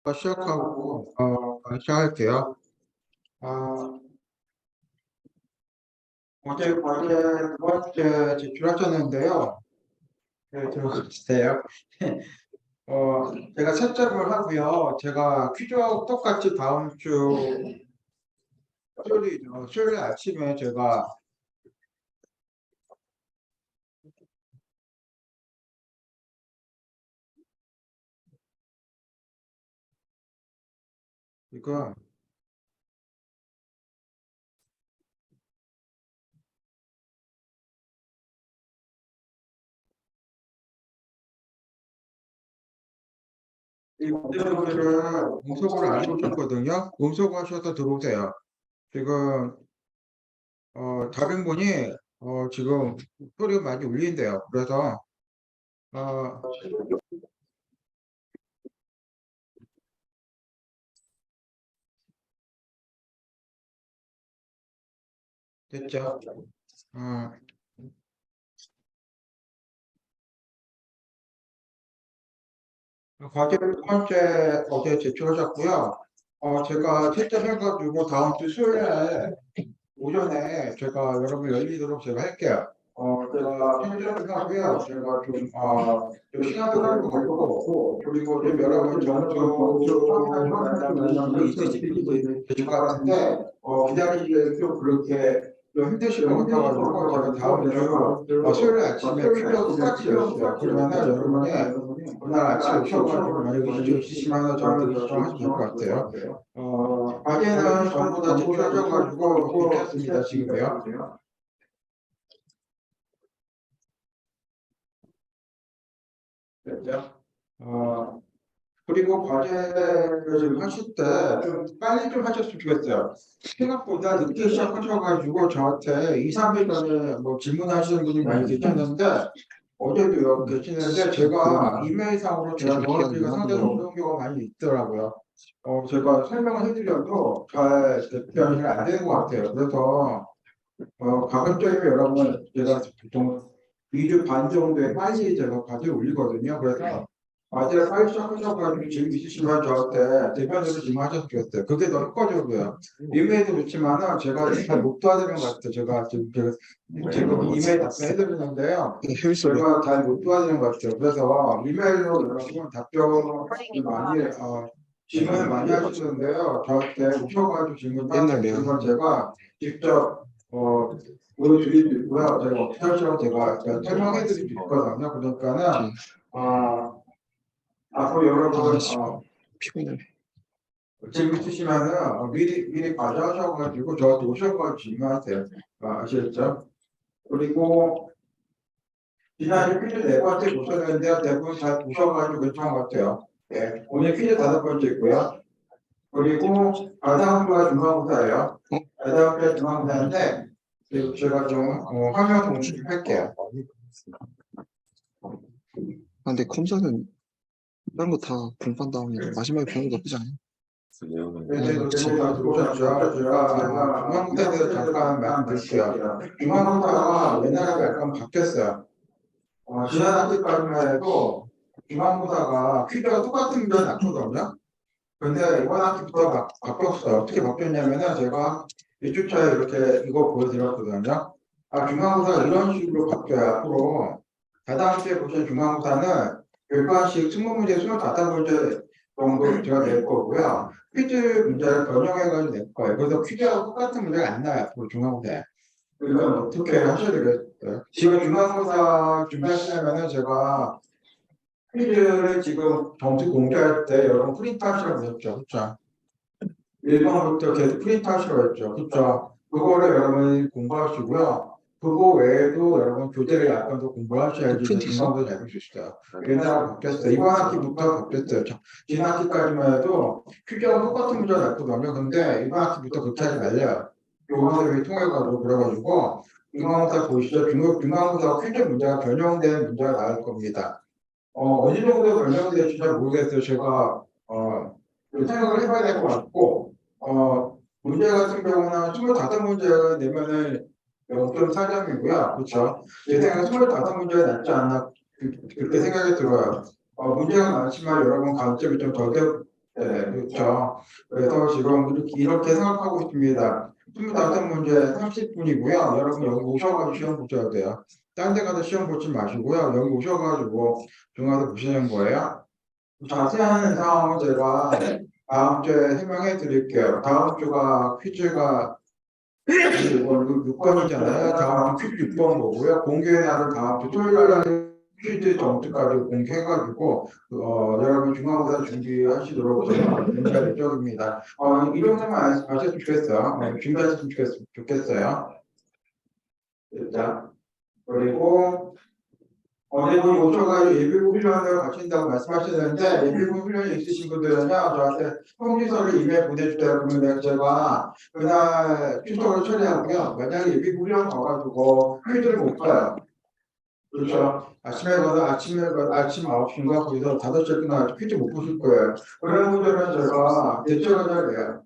시작하고 시작할게요. 어, 어제 두 번째 제출하셨는데요. 네, 들어주세요. 제가 채점을 하고요. 제가 퀴즈하고 똑같이 다음 주 수요일이죠. 수요일 아침에 제가 이거 이 문제를 음속으로 안 해오셨거든요. 음속하셔서 들어오세요. 지금 다른 분이 지금 소리가 많이 울린대요. 그래서 어, 됐죠? 어, 과제 두 번째 어제 제출하셨고요. 제가 채점해가지고 다음 주 수요일에 오전에 제가 여러분 열리도록 제가 할게요. 제가 채점을 하고요. 제가 좀 시간도 걸릴 것 같고, 그리고 좀 여러분 점수 확인하는 거 있으실 수도 있을 것 같은데, 기다리기에 좀 그렇게 좀 힘드실 것 같아가지고, 제가 다음 주 수요일 아침에 퀴즈 똑같이 열었어요. 그러면은 여러분이 그날 아침에 오셔가지고 만약에 있으시면 저한테 신청하시면 될 것 같아요. 과제는 전부 다 제출하셔가지고 괜찮습니다, 지금요. 됐죠? 그리고 과제를 지금 하실 때 좀 빨리 좀 하셨으면 좋겠어요. 생각보다 늦게 시작하셔가지고 저한테 2, 3일 전에 뭐 질문하시는 분이 많이 계셨는데 어제도요 계시는데 제가 이메일상으로 제가 정하기가 상당히 어려운 경우가 많이 있더라고요. 제가 설명을 해드려도 잘 대표가 안 되는 것 같아요. 그래서 가급적이면 여러분 제가 보통 2주 반 정도에 빨리 제가 과제를 올리거든요. 그래서 과제를 빨리 시작하셔가지고 지금 있으시면 저한테 대표적으로 질문하셨으면 좋겠어요. 그게 더 효과적이고요. 이메일도 좋지만은 제가 잘 못 도와드리는 것 같아요. 제가 지금 이메일 답변해드리는데요. 제가 잘 못 도와드리는 것 같아요. 그래서 이메일로 여러분 답변을 많이 질문을 많이 하시는데요. 저한테 오셔가지고 질문하세요. 그러면 제가 직접 보여드릴 수 있고요. 제가 어떻게 하시라고 제가 설명해 드릴 수 있거든요. 그러니까는, 앞으로 여러분, 피곤해. 질문 있으시면은, 미리 가져가셔가지고, 저한테 오셔가지고 질문하세요. 아시겠죠? 그리고, 지난주 퀴즈 네 번째 보셨는데요. 대부분 잘 보셔가지고 괜찮은 것 같아요. 예, 오늘 퀴즈 다섯 번째 있고요. 그리고, 다다음 주가 중간고사예요. 다다음 주가 중간고사인데, 제가 좀, 화면 공유 좀 할게요. 근데 컴사는 다른 거 다 공부한 다음에 마지막에 보는 거 나쁘지 않아요? 제가 들어오셨죠. 제가 중간고사에 대해서 잠깐 말씀드릴게요. 중간고사가 옛날하고 약간 바뀌었어요. 지난 학기까지만 해도 중간고사가 퀴즈가 똑같은 문제는 났거든요. 근데 이번 학기부터 바뀌었어요. 어떻게 바뀌었냐면은 제가 1주차에 이렇게 이거 보여드렸거든요. 중간고사가 이런 식으로 바뀌어요. 앞으로 다다음 주에 보신 중간고사는 교과식 20문제, 25문제 정도 제가 낼 거고요. 퀴즈 문제를 변형해가지고 낼 거예요. 그래서 퀴즈하고 똑같은 문제가 안 나와요. 앞으로 중간고사에. 이건 어떻게 하셔야 되겠어요? 지금 중간고사 준비하시려면은 제가 퀴즈를 지금 점수 공개할 때 여러분 프린트하시라고 했죠. 그렇죠? 1번부터 계속 프린트하시라고 했죠. 그렇죠? 그거를 여러분이 공부하시고요. 그거 외에도 여러분 교재를 약간 더 공부하셔야지 중간고사 잘 볼 수 있어요. 옛날하고 바뀌었어요. 이번 학기부터 바뀌었어요. 지난 학기까지만 해도 퀴즈하고 똑같은 문제가 났거든요. 근데 이번 학기부터 그렇게 하지 말래요. 교과서를 통해가지고 그래가지고 중간고사 보시죠. 중간고사 퀴즈 문제가 변형된 문제가 나올 겁니다. 어느 정도 변형될지 잘 모르겠어요. 제가 생각을 해봐야 될 것 같고 문제 같은 경우는 25문제가 내면은 0.4점이고요. 그렇죠? 제 생각에 25문제가 낫지 않나 그렇게 생각이 들어요. 문제가 많지만 여러분 감점이 좀 덜 네, 그렇죠. 그래서 지금 이렇게 생각하고 있습니다. 25문제 30분이고요. 여러분 여기 오셔가지고 시험 보셔야 돼요. 딴 데 가서 시험 보지 마시고요. 여기 오셔가지고 중간에 보시는 거예요. 자세한 상황은 제가 다음 주에 설명해 드릴게요. 다음 주가 퀴즈가 6번이잖아요. 다음 주 퀴즈 6번 보고요. 공개의 날은 다음 주 토요일 날 퀴즈 점수까지 공개해가지고 여러분 중간고사 준비하시도록 제가 준비할 예정입니다. 이 정도만 아셨으면 좋겠어요. 준비하셨으면 좋겠어요. 자, 그리고 어제분 오셔가지고 예비군 훈련을 가신다고 말씀하셨는데 예비군 훈련이 있으신 분들은요 저한테 통지서를 이메일 보내주세요. 그러면 제가 그날 출석을 처리하고요. 만약에 예비군 훈련 가가지고 퀴즈를 못 봐요. 그렇죠. 아침 9시인가 거기서 5시에 끝나가지고 퀴즈 못 보실 거예요. 그런 분들은 제가 대처를 해야 돼요.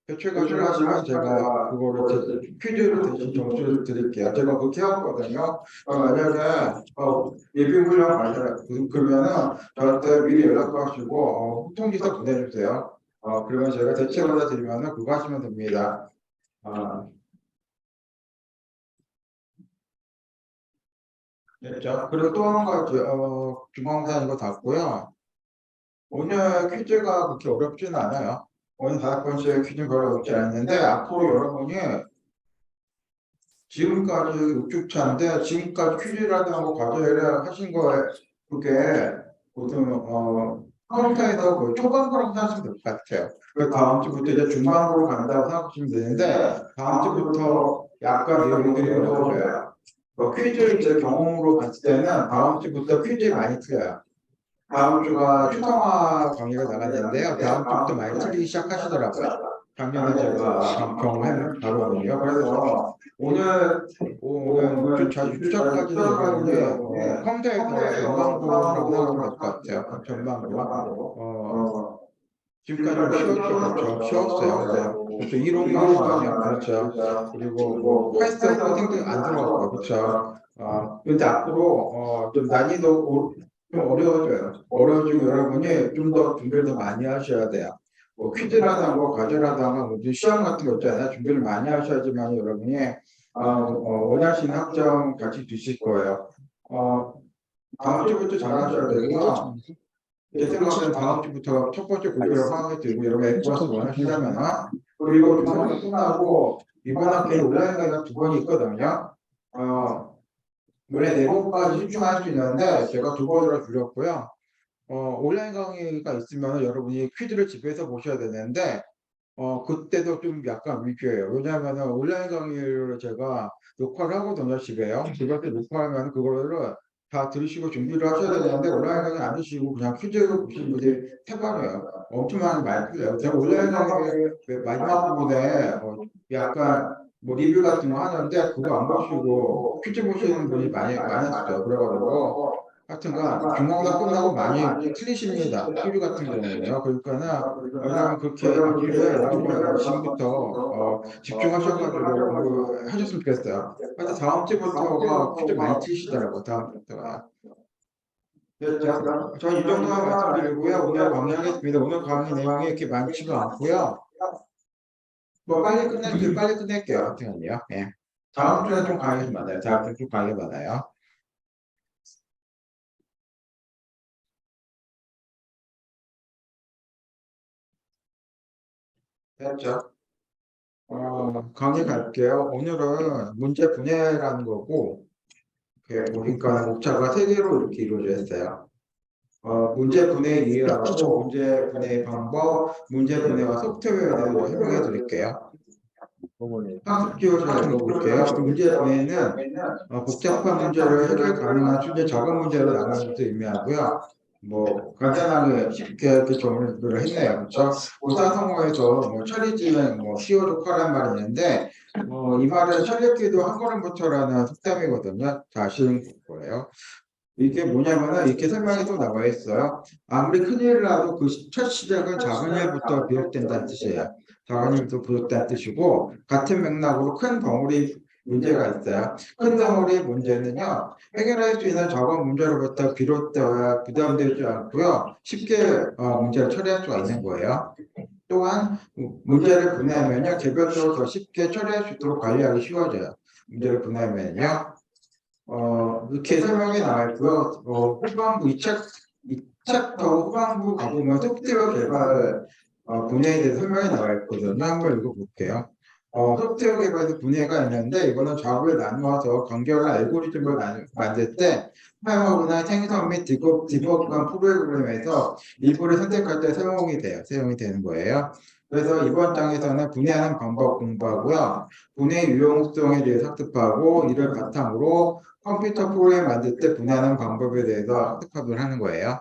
대체가 하시면 제가 그거를 퀴즈를 대신 점수를 드릴게요. 제가 그렇게 해왔거든요. 만약에 예비 훈련 가셔야 그러면은 저한테 미리 연락하시고 통지서 보내주세요. 그러면 제가 대체받아 드리면은 그거 하시면 됩니다. 됐죠? 그리고 또 한 가지 중앙사 이거 닫고요. 오늘 퀴즈가 그렇게 어렵지는 않아요. 오늘 5번째 퀴즈는 별로 어렵지 않는데 앞으로 여러분이 지금까지 6주차인데 지금까지 퀴즈라든가 과제를 하신 거에 그게 보통 컴퓨터에서 거의 초반부라고 생각하시면 될 것 같아요. 그 다음 주부터 이제 중반부로 간다고 생각하시면 되는데 다음 주부터 약간 내용들이 어려워져요. 퀴즈를 제 경험으로 봤을 때는 다음 주부터 퀴즈 많이 틀려요. 다음 주가 추상화 강의가 나갔는데요. 다음 주부터 많이 틀리기 시작하시더라고요. 작년에 제가 경험한 바로군요. 그래서 오늘 6주차까지는 여러분이 컴퓨터에서 전망부라고 생각하면 될 것 같아요. 전망부. 지금까지 뭐 쉬웠죠. 그렇죠. 쉬웠어요. 그래서 이론만 많이 그렇죠. 그리고 뭐 파이썬 코딩도 안 들어갔고 그렇죠. 근데 앞으로 좀 난이도 좀 어려워져요. 어려워지고 여러분이 좀 더 준비를 더 많이 하셔야 돼요. 뭐 퀴즈라든가 과제라든가 뭐 시험 같은 거 있잖아요. 준비를 많이 하셔야지만 여러분이 원하시는 학점 같이 주실 거예요. 다음 주부터 잘하셔야 되고요. 제 생각에는 다음 주부터 첫 번째 목표를 파악해 들고 여러분 에코와스 원하시려면 그리고 중간고사 끝나고 이번 학기에 온라인 강의가 2번이 있거든요. 원래 4번까지 집중할 수 있는데 제가 2번으로 줄였고요. 온라인 강의가 있으면 여러분이 퀴즈를 집에서 보셔야 되는데 그때도 좀 약간 위기예요. 왜냐하면 온라인 강의를 제가 녹화를 하거든요, 집에요. 집에서 녹화하면 그거를 다 들으시고 준비를 하셔야 되는데 온라인 강의 안 드시고 그냥 퀴즈를 보시는 분들이 태반이에요. 엄청나게 많이 틀려요. 제가 온라인 강의 마지막 부분에 약간 뭐 리뷰 같은 거 하는데 그거 안 보시고 퀴즈 보시는 분이 많았어요. 그래가지고 하여튼간 중간고사 끝나고 많이 틀리십니다. 퀴즈 같은 경우는요. 그러니까는 여러분 그렇게 하시면 여러분 지금부터 집중하셔가지고 공부하셨으면 좋겠어요. 근데 다음 주부터가 퀴즈 많이 틀리시더라고요. 다음 주부터가. 됐죠? 저는 이 정도만 말씀드리고요. 오늘 강의하겠습니다. 오늘 강의 내용이 이렇게 많지가 않고요. 뭐 빨리 끝낼게요. 하여튼요. 예. 다음 주에 좀 강의 많아요. 다음 주에 좀 강의 많아요. 됐죠? 강의 갈게요. 오늘은 문제 분해라는 거고, 보니까 목차가 3개로 이렇게 이루어져 있어요. 문제 분해 이해하고 문제 분해 방법, 문제 분해와 소프트웨어에 대해서 설명해 드릴게요. 학습 기호를 잘 읽어볼게요. 문제 분해는 복잡한 문제를 해결 가능한 주제 작은 문제로 나누는 것을 의미하고요. 뭐 간단하게 쉽게 이렇게 정리를 했네요. 그렇죠? 오사성어에서 뭐 처리지는 뭐 시효 조카란 말이 있는데 이 말은 철렵기도 한 걸음부터라는 속담이거든요. 자, 아시는 거예요. 이게 뭐냐면은 이렇게 설명이 또 나와 있어요. 아무리 큰일을 나도 그 첫 시작은 작은 일부터 비롯된다는 뜻이에요. 작은 일부터 비롯된다는 뜻이고 같은 맥락으로 큰 덩어리 문제가 있어요. 큰 덩어리 문제는요, 해결할 수 있는 적은 문제로부터 비롯되어야 부담되지 않고요, 쉽게 문제를 처리할 수가 있는 거예요. 또한 문제를 분해하면요, 개별적으로 더 쉽게 처리할 수 있도록 관리하기 쉬워져요. 문제를 분해하면요, 이렇게 설명이 나와 있고요. 후반부 이 챕터 후반부 가보면 소프트웨어 개발 분야에 대해서 설명이 나와 있거든요. 한번 읽어볼게요. 소프트웨어 개발에서 분야가 있는데 이거는 작업을 나누어서 간결한 알고리즘을 만들 때 사용하거나 생성 및 디버그한 프로그램에서 일부를 선택할 때 사용이 되는 거예요. 그래서 이번 장에서는 분해하는 방법 공부하고요. 분해 유용성에 대해서 학습하고 이를 바탕으로 컴퓨터 프로그램 만들 때 분해하는 방법에 대해서 학습을 하는 거예요.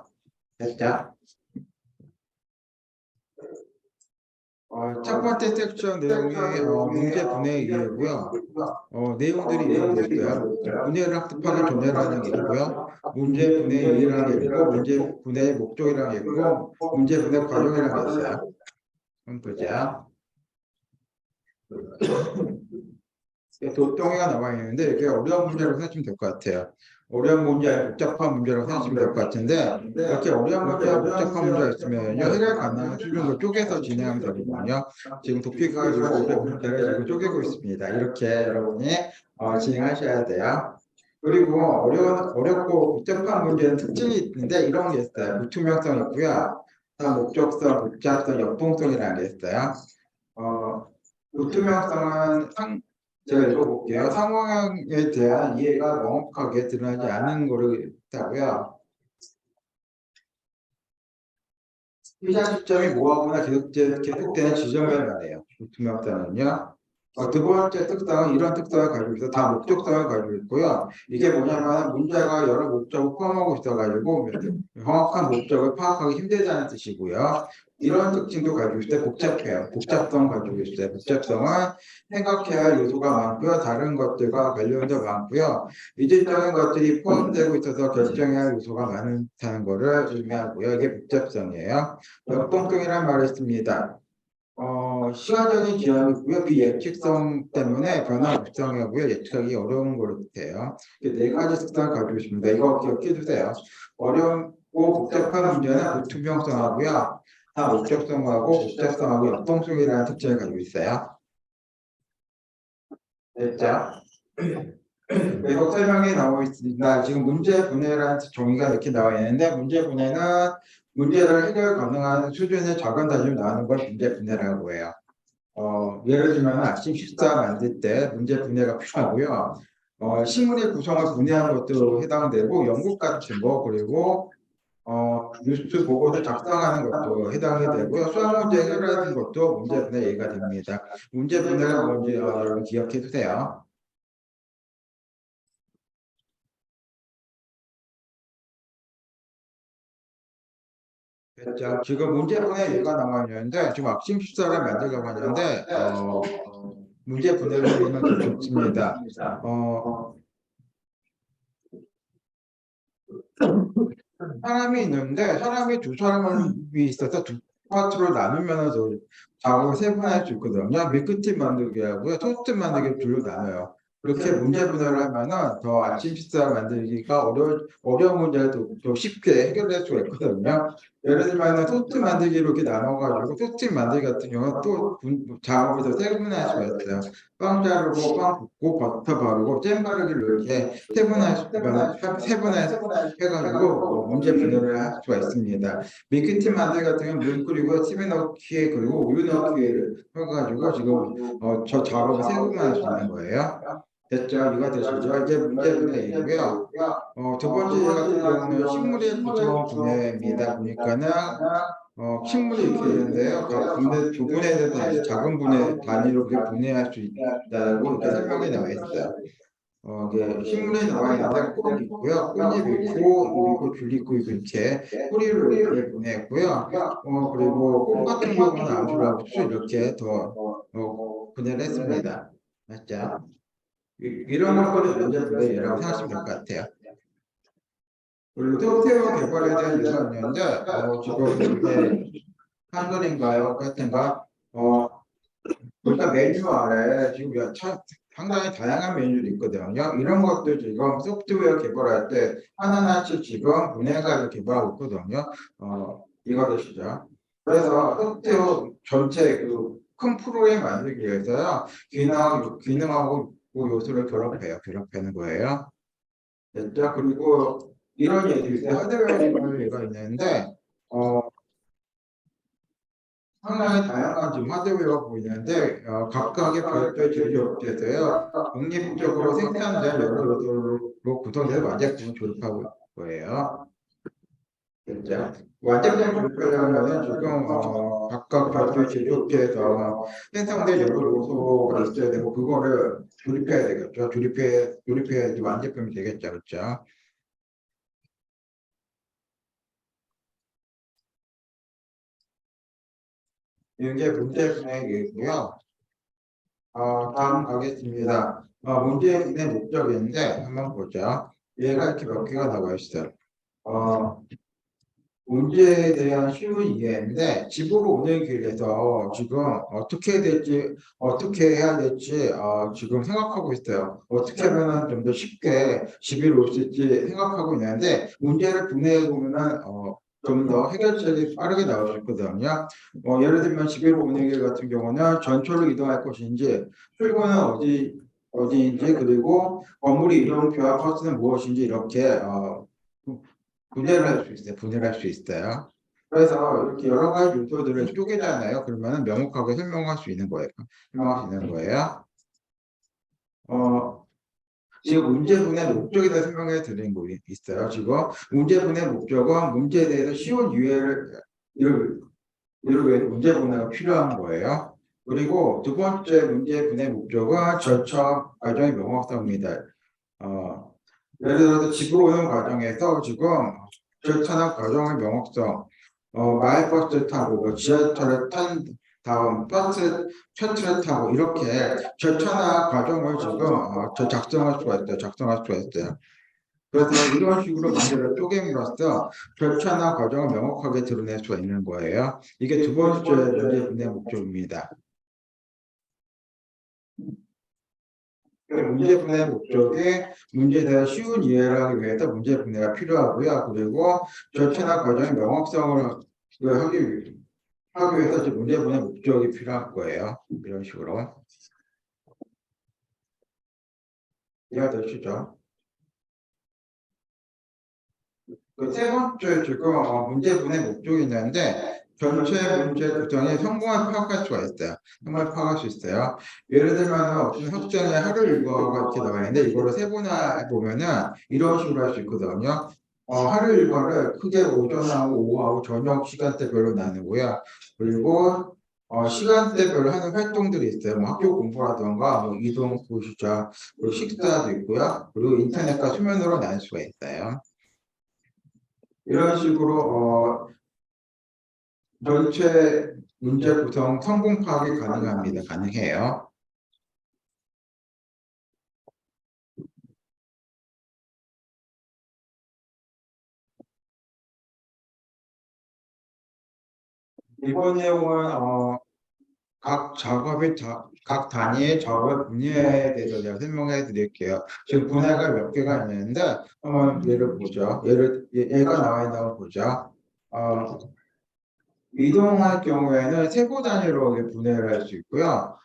됐죠? 첫 번째 섹션 내용이 문제 분해 이해고요. 내용들이 이런 게 있어요. 분해를 학습하는 전제라는 게 있고요. 문제 분해 이해라는 게 있고, 문제 분해의 목적이라는 게 있고, 문제 분해 과정이라는 게 있어요. 한번 보자. 도형이가 나와 있는데 이게 어려운 문제라고 생각하시면 될 것 같아요. 어려운 문제, 복잡한 문제라고 생각하시면 될 것 같은데 이렇게 어려운 문제와 복잡한 문제가 있으면요 해결 가능한 수준으로 쪼개서 진행하면 되거든요. 지금 도피가 가지고 어려운 문제를 지금 쪼개고 있습니다. 이렇게 여러분이 진행하셔야 돼요. 그리고 어렵고 복잡한 문제는 특징이 있는데 이런 게 있어요. 불투명성이 있고요. 다음 목적성, 복잡성, 역동성이라는 게 있어요. 불투명성은 제가 읽어볼게요. 상황에 대한 이해가 명확하게 드러나지 않은 거를 있다고요. 시작 시점이 모호하거나 계속되는 지점을 말해요. 불투명성은요. 두 번째 특성은 이런 특성을 가지고 있어 다 목적성을 가지고 있고요. 이게 뭐냐면 문제가 여러 목적을 포함하고 있어가지고 정확한 목적을 파악하기 힘들다는 뜻이고요. 이런 특징도 가지고 있을 때 복잡해요. 복잡성 가지고 있어요. 복잡성은 생각해야 할 요소가 많고요. 다른 것들과 관련도 많고요. 이질적인 것들이 포함되고 있어서 결정해야 할 요소가 많다는 것을 의미하고요. 이게 복잡성이에요. 역동성이라는 말을 씁니다. 시간적인 기한이고요. 비예측성 때문에 변화 불성하고요. 예측하기 어려운 걸로 돼요. 네 가지 특성을 가지고 있습니다. 이거 기억해 두세요. 어렵고 복잡한 문제는 불투명성하고요. 다 목적성하고 복잡성하고 역동성이라는 특징을 가지고 있어요. 됐죠? 계속 설명이 나오고 있습니다. 지금 문제 분해라는 종이가 이렇게 나와 있는데 문제 분해는 문제를 해결 가능한 수준의 작은 단위로 나누는 걸 문제 분해라고 해요. 예를 들면 아침 식사 만들 때 문제 분해가 필요하고요. 식물의 구성을 분해하는 것도 해당되고 연극 같은 거 그리고 뉴스 보고서 작성하는 것도 해당이 되고요. 수학 문제 해결하는 것도 문제 분해 예가 됩니다. 문제 분해가 뭔지 여러분 기억해 두세요. 됐죠? 지금 문제 분해 예가 나와 있는데 지금 아침 식사를 만들려고 하는데 문제 분해를 하면 좀 좋습니다. 사람이 있는데 사람이 두 사람이 있어서 두 파트로 나누면 더 작업을 세분화할 수 있거든요. 밀크티 만들기 하고요. 토스트 만들기 둘로 나눠요. 그렇게 문제 분해를 하면은 더 아침 식사 만들기가 어려운 문제를 더 쉽게 해결할 수가 있거든요. 예를 들면 토스트 만들기로 이렇게 나눠가지고 토스트 만들기 같은 경우는 또 작업을 더 세분화할 수가 있어요. 빵 자르고 빵 붓고 버터 바르고 잼 바르기를 이렇게 세분화해서 해가지고 문제 분열을 할 수가 있습니다. 밀크티 만들 같은 경우는 물 끓이고 티에 넣기 그리고 우유 넣기를 해가지고 지금 저 작업을 세분화할 수 있는 거예요. 됐죠? 이해가 되시죠? 이제 문제 분해이고요. 두 번째 예 같은 경우는 식물의 구성 분해입니다. 보니까는 식물이 이렇게 있는데요. 각 분해 두 분에 대해서 아주 작은 분해 단위로 이렇게 분해할 수 있다고 이렇게 설명이 나와 있어요. 이게 식물에 나와 있는데 꽃이 있고요. 꽃잎이 있고, 잎 있고, 줄 있고, 이렇게 뿌리로 이렇게 보냈고요. 그리고 꽃 같은 경우는 암술하고 수술 이렇게 더 분해를 했습니다. 맞죠? 이런 것들이 문제 분해라고 생각하시면 될 것 같아요. 그리고 소프트웨어 개발에 대한 예가 있는데, 지금 이게 한글인가요? 같은가? 보니까 메뉴 아래 지금 상당히 다양한 메뉴들이 있거든요. 이런 것도 지금 소프트웨어 개발할 때 하나하나씩 지금 분해가지고 개발하고 있거든요. 이거 되시죠? 그래서 소프트웨어 전체 그 큰 프로그램 만들기 위해서요. 기능하고 요소를 결합하는 거예요. 됐죠? 그리고 이런 얘기 있어요. 하드웨어 기반의 예가 있는데, 상당히 다양한 지금 하드웨어가 보이는데, 각각의 별도의 제조업체에서요, 독립적으로 생산된 여러 요소로 구성돼서 완제품을 조립하고 있는 거예요. 됐죠? 완제품 조립하려면 지금, 각각 별도의 제조업체에서 생성된 여러 요소가 있어야 되고, 그거를 조립해야 되겠죠. 조립해야지 완제품이 되겠죠. 그렇죠? 이게 문제분해이고요. 다음 가겠습니다. 문제의 목적인데 한번 보죠. 얘가 이렇게 몇 개가 나와 있어요. 문제에 대한 쉬운 이해인데 집으로 오는 길에서 지금 어떻게 해야 될지 지금 생각하고 있어요. 어떻게 하면 좀 더 쉽게 집으로 올 수 있을지 생각하고 있는데 문제를 분해해 보면은 좀 더 해결책이 빠르게 나올 수 있거든요. 예를 들면 집으로 오는 길 같은 경우는 전철로 이동할 것인지 출구는 어디인지 그리고 건물이 이동표와 버스는 무엇인지 이렇게 분해를 할 수 있어요. 그래서 이렇게 여러 가지 요소들을 쪼개잖아요. 그러면은 명확하게 설명할 수 있는 거예요. 어, 지금 문제분의 목적에 대해 설명해 드리는 거 있어요. 지금 문제분의 목적은 문제에 대해서 쉬운 이를 위해서 문제분해가 필요한 거예요. 그리고 두 번째 문제분의 목적은 절차 과정의 명확성입니다. 어, 예를 들어서 집으로 오는 과정에서 지금 절차나 과정의 명확성, 마을버스 타고 지하철을 탄 다음 버스 타고 이렇게 절차나 과정을 지금 작성할 수가 있어요. 그래서 이런 식으로 문제를 쪼개므로써 절차나 과정을 명확하게 드러낼 수가 있는 거예요. 이게 두 번째 문제 분의 목적입니다. 문제 분해 목적이 문제에 대한 쉬운 이해를 하기 위해서 문제 분해가 필요하고요. 그리고 절차나 과정의 명확성을 하기 위해서 이제 문제 분해 목적이 필요한 거예요. 이런 식으로. 이해가 되시죠? 그 세 번째 지금 문제 분해 목적이 있는데 전체 문제 구성이 성공을 파악할 수가 있어요. 성공을 파악할 수 있어요. 예를 들면 어떤 학생의 하루 일과가 이렇게 나와 있는데 이거를 세분화해 보면은 이런 식으로 할 수 있거든요. 하루 일과를 크게 오전하고 오후하고 저녁 시간대별로 나누고요. 그리고 시간대별로 하는 활동들이 있어요. 뭐 학교 공부라던가 뭐 이동 보시죠. 그리고 식사도 있고요. 그리고 인터넷과 수면으로 나눌 수가 있어요. 이런 식으로 전체 문제 구성 성공 파악이 가능해요. 이번 내용은 각 단위의 작업의 분야에 대해서 제가 설명해 드릴게요. 지금 분야가 몇 개가 있는데 한번 예를 보죠. 얘가 나와 있는 거 보죠. 어, 이동할 경우에는 세부 단위로 이렇게 분해를 할 수 있고요.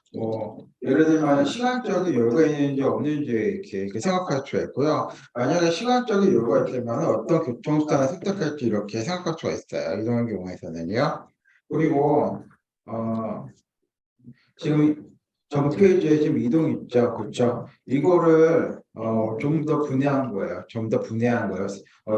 예를 들면 시간적인 여유가 있는지 없는지 이렇게 생각할 수가 있고요. 만약에 시간적인 여유가 있다면 어떤 교통수단을 선택할지 이렇게 생각할 수가 있어요. 이동할 경우에서는요. 그리고 어, 지금 전 페이지에 지금 이동 있죠. 그렇죠? 이거를 좀 더 분해한 거예요.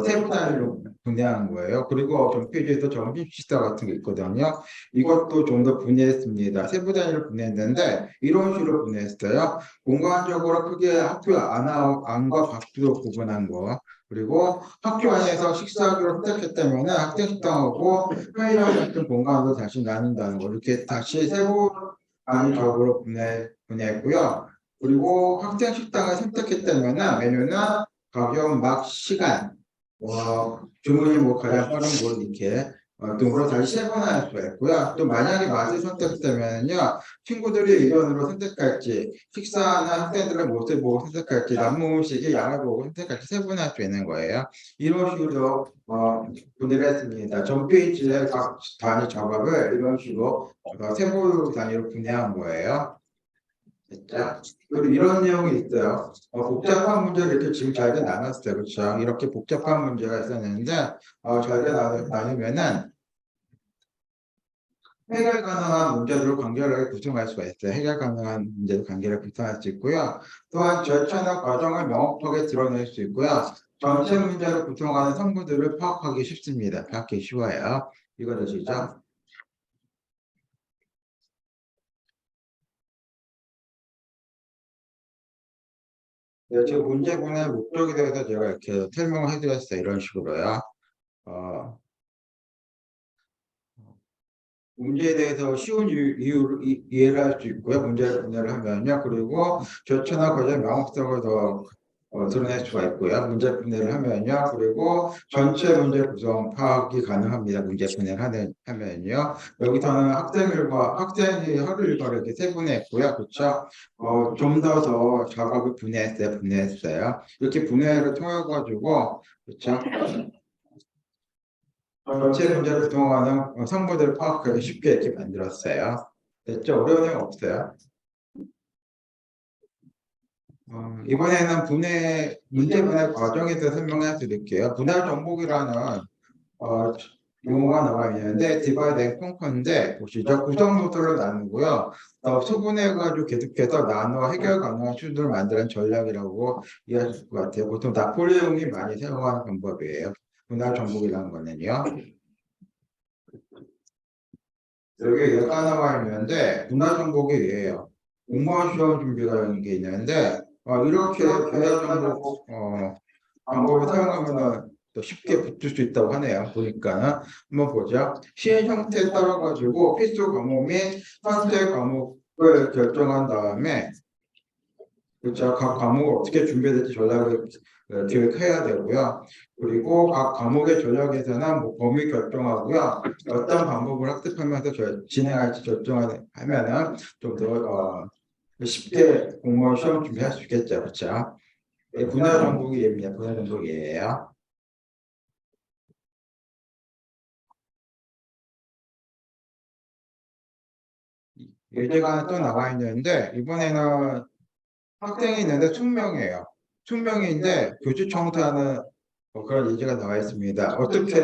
세부 단위로 분해한 거예요. 그리고 전 페이지에도 점심 식사 같은 게 있거든요. 이것도 좀 더 분해했습니다. 세부 단위로 분해했는데 이런 식으로 분해했어요. 공간적으로 크게 학교 안과 밖으로 구분한 거. 그리고 학교 안에서 식사하기로 선택했다면 학생 식당하고 편의점 같은 공간으로 다시 나눈다는 거. 이렇게 다시 세부 단위적으로 분해했고요. 그리고 학생 식당을 선택했다면 메뉴는 가격, 시간, 주문이 뭐 가장 빠른 걸 이렇게 등으로 다시 세분화할 수가 있고요. 또 만약에 맛을 선택되면요, 친구들의 의견으로 선택할지, 식사나 학생들의 모습을 보고 선택할지, 남은 음식의 양을 보고 선택할지 세분화할 수 있는 거예요. 이런 식으로 분해를 했습니다. 전 페이지의 각 단위 작업을 이런 식으로 세부 단위로 분해한 거예요. 됐죠? 그리고 이런 내용이 있어요. 복잡한 문제를 이렇게 지금 잘게 나눴어요. 그렇죠? 이렇게 복잡한 문제가 있었는데 잘게 나누면은 해결 가능한 문제로 간결하게 구성할 수가 있어요. 해결 가능한 문제로 간결하게 구성할 수 있고요. 또한 절차나 과정을 명확하게 드러낼 수 있고요. 전체 문제로 구성하는 성분들을 파악하기 쉽습니다. 파악하기 쉬워요. 이거 되시죠? 네, 지금 문제분의 목적에 대해서 제가 이렇게 설명을 해드렸어요. 이런 식으로요. 어, 문제에 대해서 쉬운 이유를 이해를 할 수 있고요. 문제를 분해를 하면요. 그리고 절차나 과정 명확성을 더 드러낼 수가 있고요. 문제 분해를 하면요. 그리고 전체 문제 구성 파악이 가능합니다. 문제 분해를 하면요. 여기서는 학생이 하루 일과를 이렇게 세분화했고요. 그렇죠? 좀 더 작업을 분해했어요. 이렇게 분해를 통해 가지고 그렇죠? 전체 문제를 구성하는 성분들을 파악하기 쉽게 이렇게 만들었어요. 됐죠? 어려운 내용 없어요. 이번에는 문제 분해 과정에 대해서 설명해 드릴게요. 분할 정복이라는 어, 용어가 나와 있는데 디바이드 앤 컨커인데 보시죠. 구성 요소를 나누고요. 소분해가지고 계속해서 나눠 해결 가능한 수준을 만드는 전략이라고 이해하실 것 같아요. 보통 나폴레옹이 많이 사용하는 방법이에요. 분할 정복이라는 거는요. 여기 얘가 나와 있는데 분할 정복이 얘예요. 공무원 시험 준비라는 게 있는데 이렇게 분할 정복 방법을 사용하면은 더 쉽게 붙을 수 있다고 하네요. 보니까 한번 보죠. 시행 형태에 따라 가지고 필수 과목 및 선택 과목을 결정한 다음에 그렇죠. 각 과목을 어떻게 준비될지 전략을 기획해야 되고요. 그리고 각 과목의 전략에서는 뭐 범위 결정하고요. 어떤 방법을 학습하면서 진행할지 결정하면은 좀 더 쉽게 공무원 시험 준비할 수 있겠죠. 그렇죠. 분할 정복이 예입니다. 분할 정복이에요. 예제가 또 나와 있는데 이번에는 학생이 있는데 숙명이에요. 숙명인데 교주 청소하는 그런 예제가 나와 있습니다. 어떻게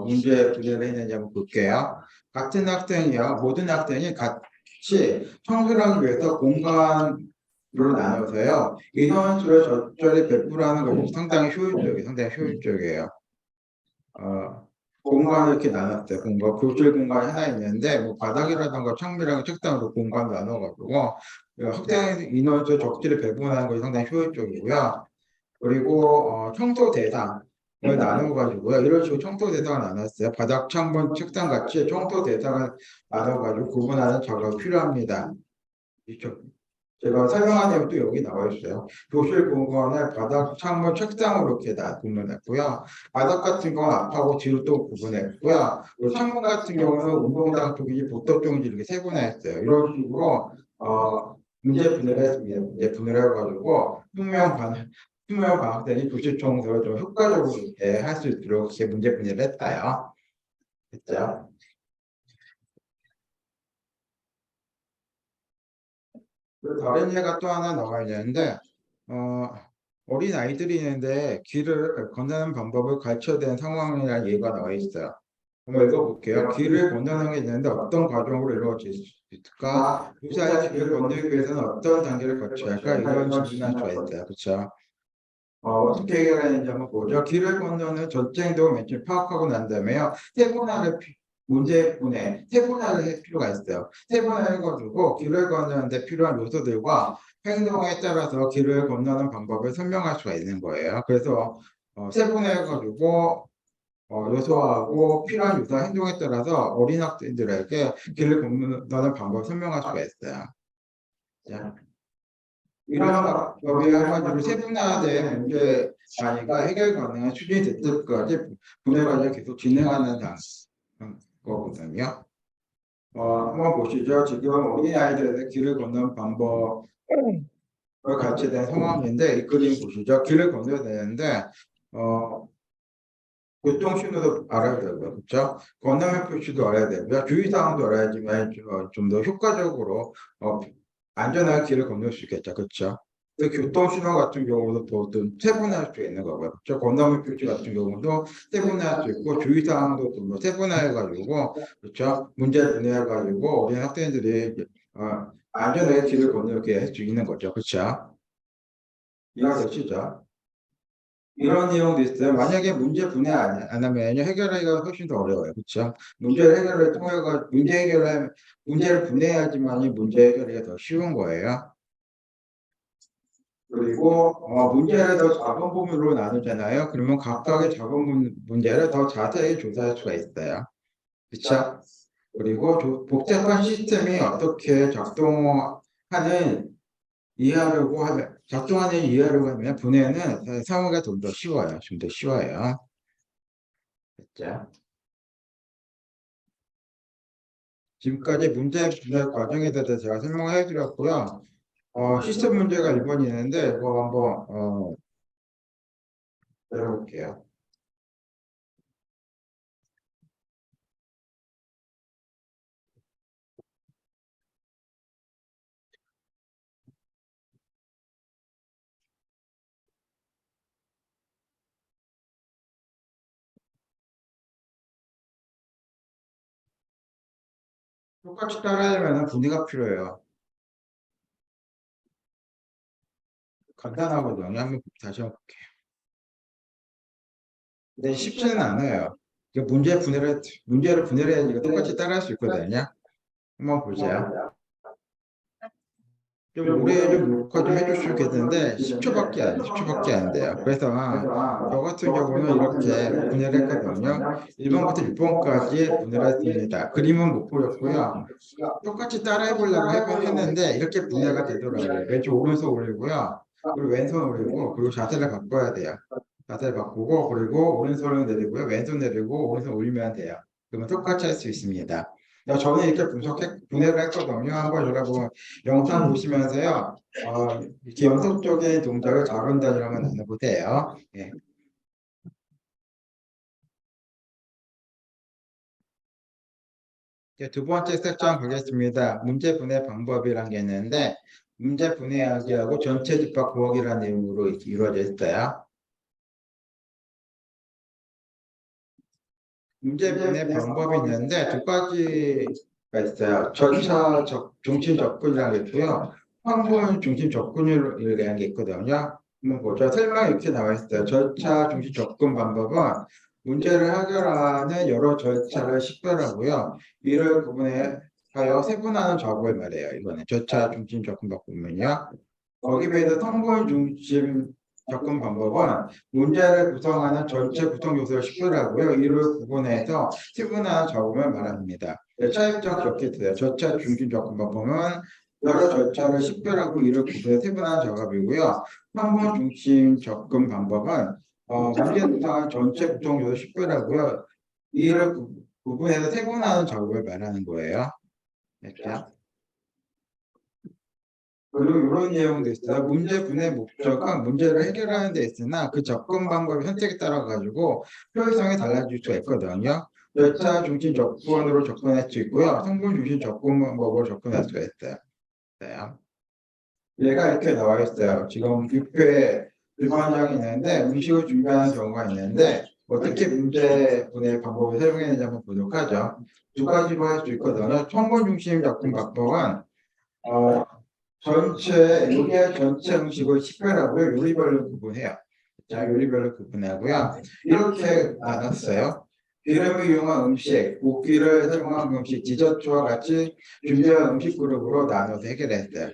문제 분해를 했는지 한번 볼게요. 같은 학생이요. 모든 학생이 같이 청소를 하기 위해서 공간으로 나눠서요. 인원수를 적절히 배분하는 것이 상당히 효율적이에요. 공간을 이렇게 나눴어요. 교실 공간이 하나 있는데, 뭐 바닥이라든가 창문이랑 책상으로 공간 나눠가지고, 학생 인원수 적절히 배분하는 것이 상당히 효율적이고요. 그리고 청소 대상을 나눠가지고요. 이런 식으로 청소 대상을 나눴어요. 바닥, 창문, 책상 같이 청소 대상을 나눠가지고 구분하는 작업이 필요합니다. 이쪽. 제가 설명한 내용도 여기 나와 있어요. 교실 공간을 바닥, 창문, 책상으로 이렇게 구분했고요. 바닥 같은 건 앞하고 뒤로 또 구분했고요. 그리고 창문 같은 경우는 운동장 쪽인지 복도 쪽인지 이렇게 세분화했어요. 이런 식으로 문제 분해를 했습니다. 문제 분해를 해가지고 투명 방학생이 교실 청소를 좀 효과적으로 이렇게 할 수 있도록 이렇게 문제 분해를 했어요. 됐죠? 그리고 다른 예가 또 하나 나와 있는데 어, 어린 아이들이 있는데 길을 건너는 방법을 가르쳐야 되는 상황이라는 예가 나와 있어요. 한번 읽어볼게요. 길을 건너는 게 있는데 어떤 과정으로 이루어질 수 있을까? 무사히 길을 건너기 위해서는 어떤 단계를 거쳐야 할까? 이런 질문할 수가 있어요. 그렇죠? 어떻게 해결하는지 한번 보죠. 길을 건너는 전체 행동을 맨 처음 파악하고 난 다음에요. 세분화를 할 필요가 있어요. 세분화해가지고 길을 건너는데 필요한 요소들과 행동에 따라서 길을 건너는 방법을 설명할 수가 있는 거예요. 그래서 세분화해가지고 요소하고 필요한 요소 행동에 따라서 어린 학생들에게 길을 건너는 방법을 설명할 수가 있어요. 자, 이런 방법이 한마디로 세분화된 문제 단위가 해결 가능한 수준이 될 때까지 분해 과정을 계속 진행하는 단. 거거든요. 한번 보시죠. 지금 어린아이들에게 길을 걷는 방법과 같이 된 상황인데 이 그림 보시죠. 길을 건너야 되는데 교통 신호도 알아야 되고요. 그렇죠? 건너면 표시도 알아야 되고요. 주의사항도 알아야지만 좀 더 효과적으로 안전하게 길을 건널 수 있겠죠. 그렇죠? 그 교통 신호 같은 경우도 또 세분화할 수 있는 거고요. 그렇죠? 건너면 표시 같은 경우도 세분화할 수 있고 주의사항도 좀 세분화해가지고 그렇죠? 문제 분해해가지고 어린 학생들이 안전하게 길을 건너게 할 수 있는 거죠. 그렇죠? 이해되시죠? 이런 내용도 있어요. 만약에 문제 분해 안 하면 해결하기가 훨씬 더 어려워요. 그렇죠? 문제를 해결을 통해가 문제를 분해해야지만이 문제 해결이 더 쉬운 거예요. 그리고 문제를 더 작은 부분으로 나누잖아요. 그러면 각각의 작은 문제를 더 자세히 조사할 수가 있어요. 그렇죠? 그리고 복잡한 시스템이 어떻게 작동하는 이해하려고 하면 분해는 상호가 좀 더 쉬워요. 좀 더 쉬워요. 됐죠? 지금까지 문제 분석 과정에 대해서 제가 설명해 드렸고요. 시스템 문제가 1번이 있는데 이거 한번 들어볼게요. 똑같이 따라하려면 분위기가 필요해요. 간단하거든요. 한번 다시 한번 볼게요. 근데 쉽지는 않아요. 문제를 분해를 해야지 이거 똑같이 따라할 수 있거든요. 한번 보세요. 좀 오래 좀 녹화 좀 해줄 수 있겠는데 10초밖에 안 돼요. 그래서 저 같은 경우는 이렇게 분해를 했거든요. 1번부터 6번까지 분해를 했습니다. 그림은 못 보였고요. 똑같이 따라해 보려고 했는데 이렇게 분해가 되더라고요. 왼쪽 오른손 올리고요. 그리고 왼손 올리고 그리고 자세를 바꿔야 돼요. 자세를 바꾸고 그리고 오른손을 내리고요. 왼손 내리고 오른손 올리면 돼요. 그러면 똑같이 할 수 있습니다. 저는 이렇게 분해를 했거든요. 한번 여러분 영상 보시면서요. 이렇게 연속적인 동작을 작은 단위로만 나눠보세요. 예. 이제 두 번째 색장 보겠습니다. 문제 분해 방법이라는 게 있는데 문제 분해하기하고 전체 집합 구하기라는 내용으로 이루어져 있어요. 문제 분해 방법이 있는데 두 가지가 있어요. 중심 접근이라는 게 있고요. 황분 중심 접근이라는 게 있거든요. 한번 보죠. 설명 이렇게 나와 있어요. 절차 중심 접근 방법은 문제를 해결하는 여러 절차를 식별하고요. 이를 구분하여 세분화하는 작업을 말해요. 이거는 절차 중심 접근 방법은요. 거기에 비해서 성분 중심 접근 방법은 문제를 구성하는 전체 구성 요소를 식별하고요. 이를 구분해서 세분화한 작업을 말합니다. 차이점 기억해 두세요. 절차 중심 접근 방법은 여러 절차를 식별하고 이를 구분해 세분화한 작업이고요. 성분 중심 접근 방법은 문제를 구성하는 전체 구성 요소를 식별하고요. 이를 구분해서 세분화하는 작업을 말하는 거예요. 됐죠? 그리고 이런 내용도 있어요. 문제 분해 목적은 문제를 해결하는 데 있으나 그 접근 방법의 선택에 따라 가지고 효율성이 달라질 수가 있거든요. 절차 중심 접근으로 접근할 수 있고요. 성분 중심 접근 방법으로 접근할 수가 있어요. 얘가 이렇게 나와 있어요. 지금 뷔페에 주방장이 있는데 음식을 준비하는 경우가 있는데 어떻게 문제 분해 방법을 사용했는지 한번 보도록 하죠. 두 가지로 할 수 있거든요. 성분 중심 접근 방법은 요리의 전체 음식을 식별하고요. 요리별로 구분해요. 자, 요리별로 구분하고요. 이렇게 나눴어요. 기름을 이용한 음식, 볶기를 사용한 음식, 디저트와 같이 준비한 음식 그룹으로 나눠서 해결했어요.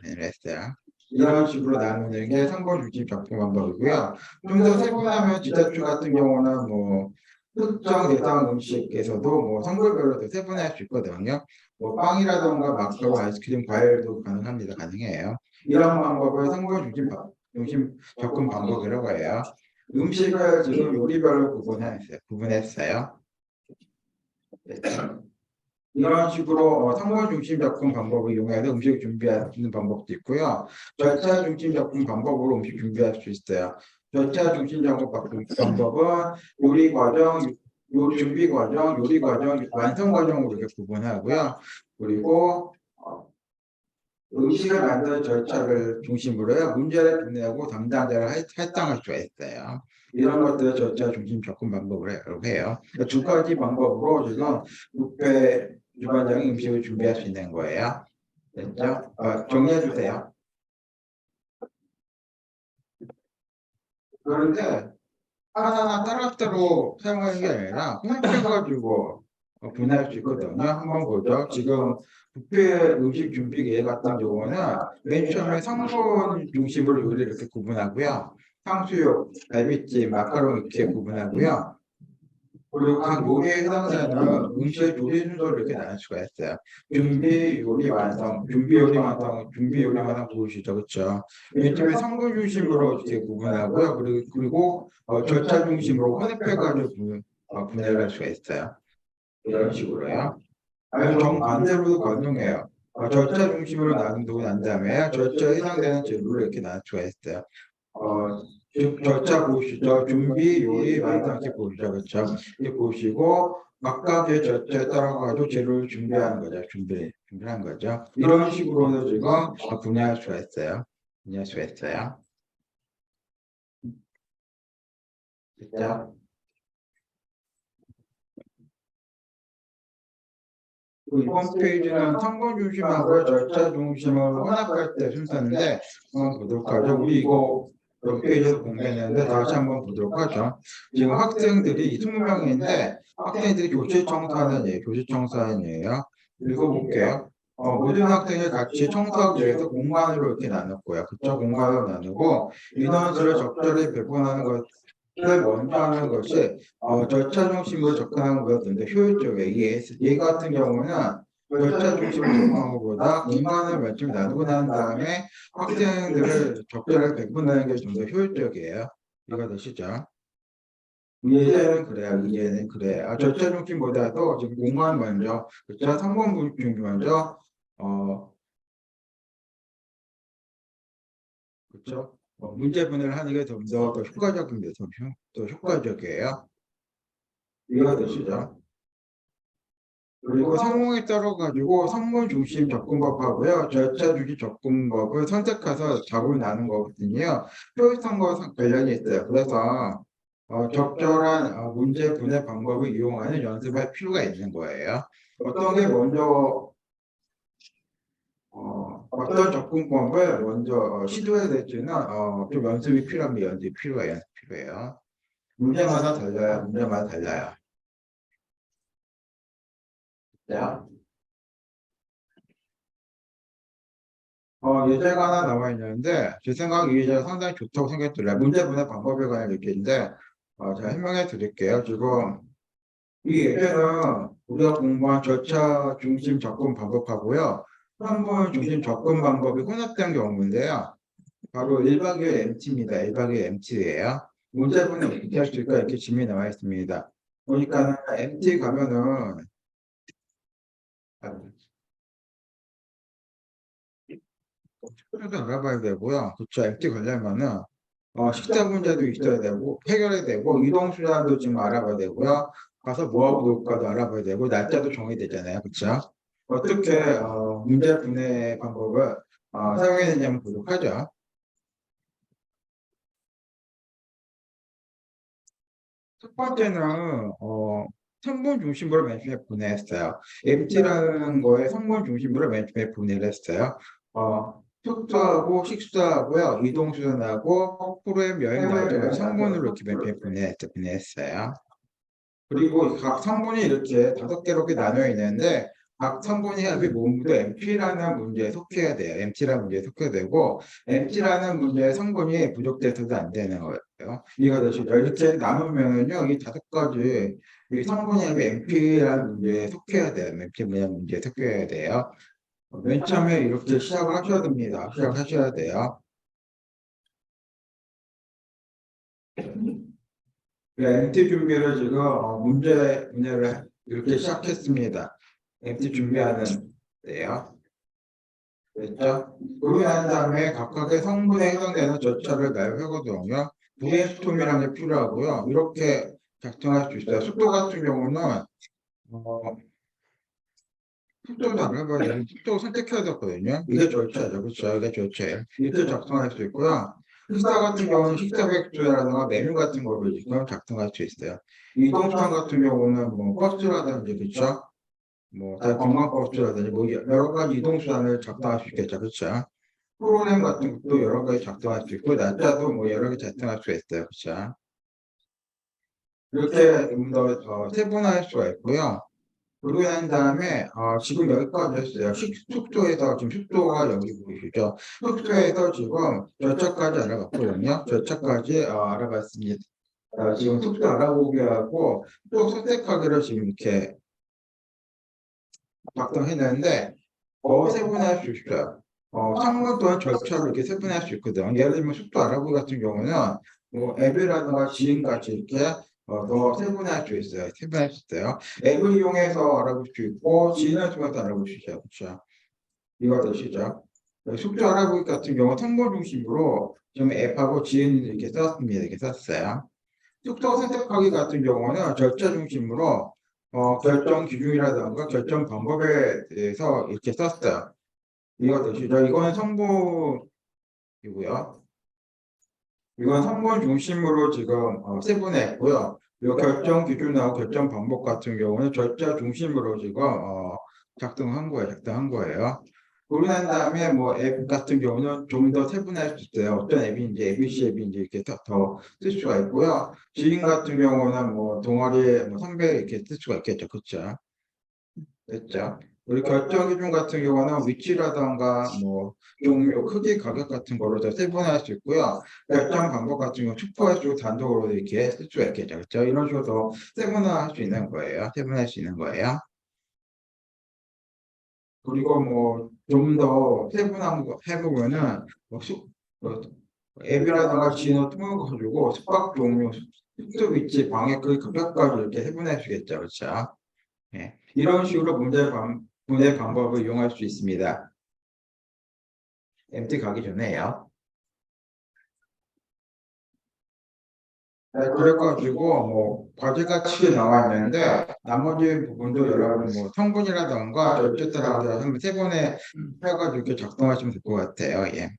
이런 식으로 나누는 게 성분 유지 접근 방법이고요. 좀 더 세분하면 디저트 같은 경우는 특정 대상 음식에서도 성별별로 더 세분할 수 있거든요. 빵이라던가 막걸리, 아이스크림, 과일도 가능해요. 이런 방법을 성분 중심 접근 방법이라고 해요. 음식을 지금 요리별로 구분했어요. 됐죠? 이런 식으로 성분 중심 접근 방법을 이용해서 음식을 준비하는 방법도 있고요. 절차 중심 접근 방법으로 음식 준비할 수 있어요. 절차 중심 접근 방법은 요리 과정, 요리 준비 과정, 요리 과정, 완성 과정으로 이렇게 구분하고요. 그리고 음식을 만드는 절차를 중심으로 해 문제를 분해하고 담당자를 할당할 수가 있어요. 이런 것들을 절차 중심 접근 방법으로 해요. 그러니까 두 가지 방법으로 지금 뷔페 주방장이 음식을 준비할 수 있는 거예요. 됐죠? 정리해 주세요. 그런데 하나하나 따로따로 사용하는 게 아니라 혼합해가지고 분해할 수 있거든요. 한번 보죠. 지금 뷔페 음식 준비 계획 같은 경우는 맨 처음에 성분 중심으로 요리를 이렇게 구분하고요. 탕수육, 갈비찜, 마카롱 이렇게 구분하고요. 그리고 각 요리에 해당되는 음식의 요리 순서를 이렇게 나눌 수가 있어요. 준비, 요리, 완성, 준비, 요리, 완성, 준비, 요리, 완성 보이시죠? 그렇죠? 맨 처음에 성분 중심으로 이렇게 구분하고요. 그리고 절차 중심으로 혼합해가지고 분해를 할 수가 있어요. 이런 식으로요. 아니면 정반대로도 가능해요. 절차 중심으로 나누고 난 다음에 절차에 해당되는 재료를 이렇게 나눌 수가 있어요. 절차 보시죠. 준비, 요리, 완성 이렇게 보시죠. 그렇죠? 이렇게 보시고 각각의 절차에 따라가지고 재료를 준비하는 거죠. 준비한 거죠. 이런 식으로도 지금 분해할 수가 있어요. 분해할 수가 있어요. 됐죠? 이번 페이지는 성분 중심하고 절차 중심을 혼합할 때 순서인데 한번 보도록 하죠. 우리 이거 몇 페이지에서 공부했는데 다시 한번 보도록 하죠. 지금 학생들이 20명인데 학생들이 교실 청소하는 예, 교실 청소하는 예요. 읽어볼게요. 모든 학생이 같이 청소하기 위해서 공간으로 이렇게 나눴고요. 그쵸? 공간으로 나누고 인원수를 적절히 배분하는 것을 먼저 하는 것이 절차 중심으로 접근하는 것인데 효율적이에요. 얘 같은 경우는 절차 중심으로 접근하는 것보다 공간을 몇 점 나누고 난 다음에 학생들을 적절하게 배분하는 게 좀 더 효율적이에요. 이거 되시죠? 이해는 그래요. 이해는 그래요. 절차 중심보다도 지금 공간 먼저, 그쵸? 성분 중심 먼저, 그쵸? 문제 분해를 하는 게 좀 더 효과적입니다. 더 효과적이에요. 이해가 되시죠? 그리고 상황에 따라 가지고 성분 중심 접근법하고요, 절차 중심 접근법을 선택해서 답을 나눈 거거든요. 효율성과 관련이 있어요. 그래서 적절한 문제 분해 방법을 이용하는 연습할 필요가 있는 거예요. 어떤 게 먼저 어떤 접근법을 먼저 시도해야 될지는 좀 연습이 필요합니다. 연습이 필요해요. 연습 필요해요. 문제마다 달라요. 문제마다 달라요. 자, 예제가 하나 나와 있는데, 제 생각에 이 예제가 상당히 좋다고 생각이 들어요. 문제 분해 방법에 관한 얘기인데, 제가 설명해 드릴게요. 지금 이 예제는 우리가 공부한 절차 중심 접근 방법하고요, 한번 중심 접근 방법이 혼합된 경우인데요. 바로 1박 2일 MT입니다. 1박 2일 MT예요. 문제 분해 어떻게 할 수 있을까? 이렇게 질문이 나와 있습니다. 보니까 MT 가면은, 그래도 알아봐야 되고요. 그쵸. MT 가려면은, 식사 문제도 있어야 되고, 해결해야 되고, 이동수단도 지금 알아봐야 되고요. 가서 뭐하고 놀까도 알아봐야 되고, 날짜도 정해야 되잖아요. 그쵸? 어떻게, 문제 분해 방법을, 사용해야 되는지 한번 보도록 하죠. 첫 번째는, 성분 중심으로 맨 처음에 분해했어요. MT라는 거에 성분 중심으로 맨 처음에 분해를 했어요. 숙소하고 식사하고요, 이동수단하고 프로그램 여행 날짜를 성분으로 이렇게 맨 처음에 분해했어요. 그리고 각 성분이 이렇게 5개로 나뉘어 있는데 각 성분이 합이 모두 MP라는 문제에 속해야 돼요. MT라는 문제에 속해야 되고 MT라는 문제의 성분이 부족돼서도 안 되는 거예요. 이해가 되시죠? 이렇게 나누면은요, 이 5가지 이 성분이 합이 MP라는 문제에 속해야 돼요. 문제에 속해야 돼요. 맨 처음에 이렇게 시작을 하셔야 됩니다. 시작하셔야 돼요. MT 준비를 지금 문제 분해를 이렇게 시작했습니다. MT 준비하는 데요. 됐죠? 그러고 난 다음에 각각의 성분에 해당되는 절차를 발표하거든요. 브레인스토밍이라는 게 필요하고요. 이렇게 작성할 수 있어요. 속도 같은 경우는 속도도 안 해봐야 되는 속도 선택해야 되거든요. 이게 절차죠. 그렇죠? 이게 절차예요. 이렇게 작성할 수 있고요. 식사 같은 경우는 식사 백수라든가 메뉴 같은 거를 지금 작성할 수 있어요. 이동수단 같은 경우는 뭐 버스라든지 그렇죠? 뭐 관광버스라든지 뭐 여러 가지 이동수단을 작성할 수 있겠죠. 그렇죠? 프로그램 같은 것도 여러 가지 작성할 수 있고 날짜도 뭐 여러 개 작성할 수 있어요. 그렇죠? 이렇게 좀 더 세분화할 수가 있고요. 그러고 난 다음에 지금 여기까지 했어요. 숙소에서 지금 숙소가 여기 보이시죠? 숙소에서 지금 절차까지 알아봤거든요. 절차까지 알아봤습니다. 지금 숙소 알아보기 하고 또 선택하기를 지금 이렇게 작성했는데 더 세분화할 수 있어요. 상문 또한 절차를 이렇게 세분화할 수 있거든. 예를 들면 숙소 알아보기 같은 경우는 뭐 앱이라든가 지인같이 이렇게 더 세분화할 수 있어요. 세분화할 수 있어요. 앱을 이용해서 알아볼 수 있고 지인을 통해서 알아볼 수 있어요. 그렇죠? 이거 되시죠? 숙소 알아보기 같은 경우 성분 중심으로 지금 앱하고 지인을 이렇게 썼습니다. 이렇게 썼어요. 숙소 선택하기 같은 경우는 절차 중심으로 결정 기준이라든가 결정 방법에 대해서 이렇게 썼어요. 이거 되시죠? 이거는 성분이고요. 이건 성분 중심으로 지금 세분화했고요. 이 결정 기준하고 결정 방법 같은 경우는 절차 중심으로 지금 작성한 거예요. 그러고 난 다음에 뭐 앱 같은 경우는 좀 더 세분화할 수 있어요. 어떤 앱인지, ABC 앱인지 이렇게 더 쓸 수가 있고요. 지인 같은 경우는 뭐 동아리, 뭐 선배 이렇게 쓸 수가 있겠죠. 그렇죠? 됐죠? 우리 결정 기준 같은 경우는 위치라던가 뭐 종류, 크기, 가격 같은 거로 더 세분화할 수 있고요. 결정 방법 같은 경우 슈퍼에서 단독으로 이렇게 쓸 수가 있겠죠. 그렇죠? 이런 식으로 더 세분화할 수 있는 거예요. 세분화할 수 있는 거예요. 그리고 뭐 좀 더 세분화한 거 해보면은 뭐 앱이라든가 지인을 통해 가지고 숙박 종류, 숙소 위치, 방해 크기, 가격까지 이렇게 세분화할 수 있겠죠. 그렇죠? 예. 이런 식으로 문제 방법을 이용할 수 있습니다. MT 가기 전에요. 네, 그래가지고 뭐 과제같이 나와 있는데 나머지 부분도 여러분 뭐 성분이라던가 절제라든가 한번 세 번에 해가지고 이렇게 작성하시면 될 것 같아요. 예.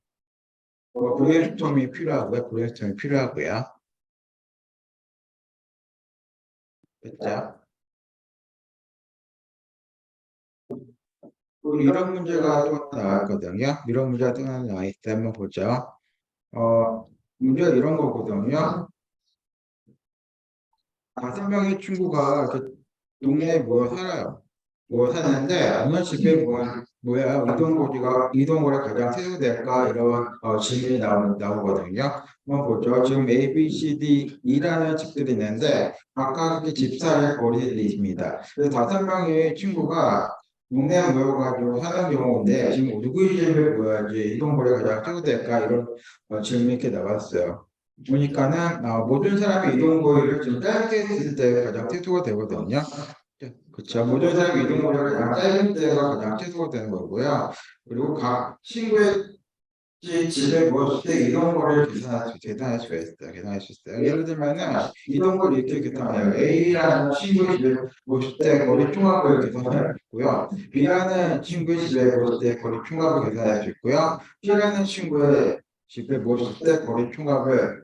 뭐 브레인스토밍이 필요하고요. 브레인스토밍이 필요하고요. 됐죠? 또 이런 문제가 또 나왔거든요. 이런 문제가 또 하나 나와 있다 한번 보죠. 문제가 이런 거거든요. 5명의 친구가 이렇게 동네에 모여 살아요. 모여 사는데 어느 집에 모여야 이동거리가 가장 최소될까 이런 질문이 나오거든요. 한번 보죠. 지금 A, B, C, D, E라는 집들이 있는데 각각의 집사의 거리들이 있습니다. 그래서 5명의 친구가 동네에 모여가지고 사는 경우인데 지금 누구의 집에 모여야지 이동거리가 가장 최소될까 이런 질문이 이렇게 나왔어요. 보니까는 모든 사람의 이동 거리를 좀 짧게 했을 때 가장 최소가 되거든요. 그렇죠. 모든 사람의 이동 거리가 가장 짧은 때가 가장 최소가 되는 거고요. 그리고 각 친구의 집에 모였을 때 이동 거리를 계산할 수가 있어요. 계산할 수 있어요. 예를 들면은 이동 거리 이렇게 계산해요. A라는 친구의 집에 모였을 때 거리 총합을 계산할 수 있고요. B라는 친구의 집에 모였을 때 거리 총합을 계산할 수 있고요. C라는 친구의 집에 모였을 때 거리 총합을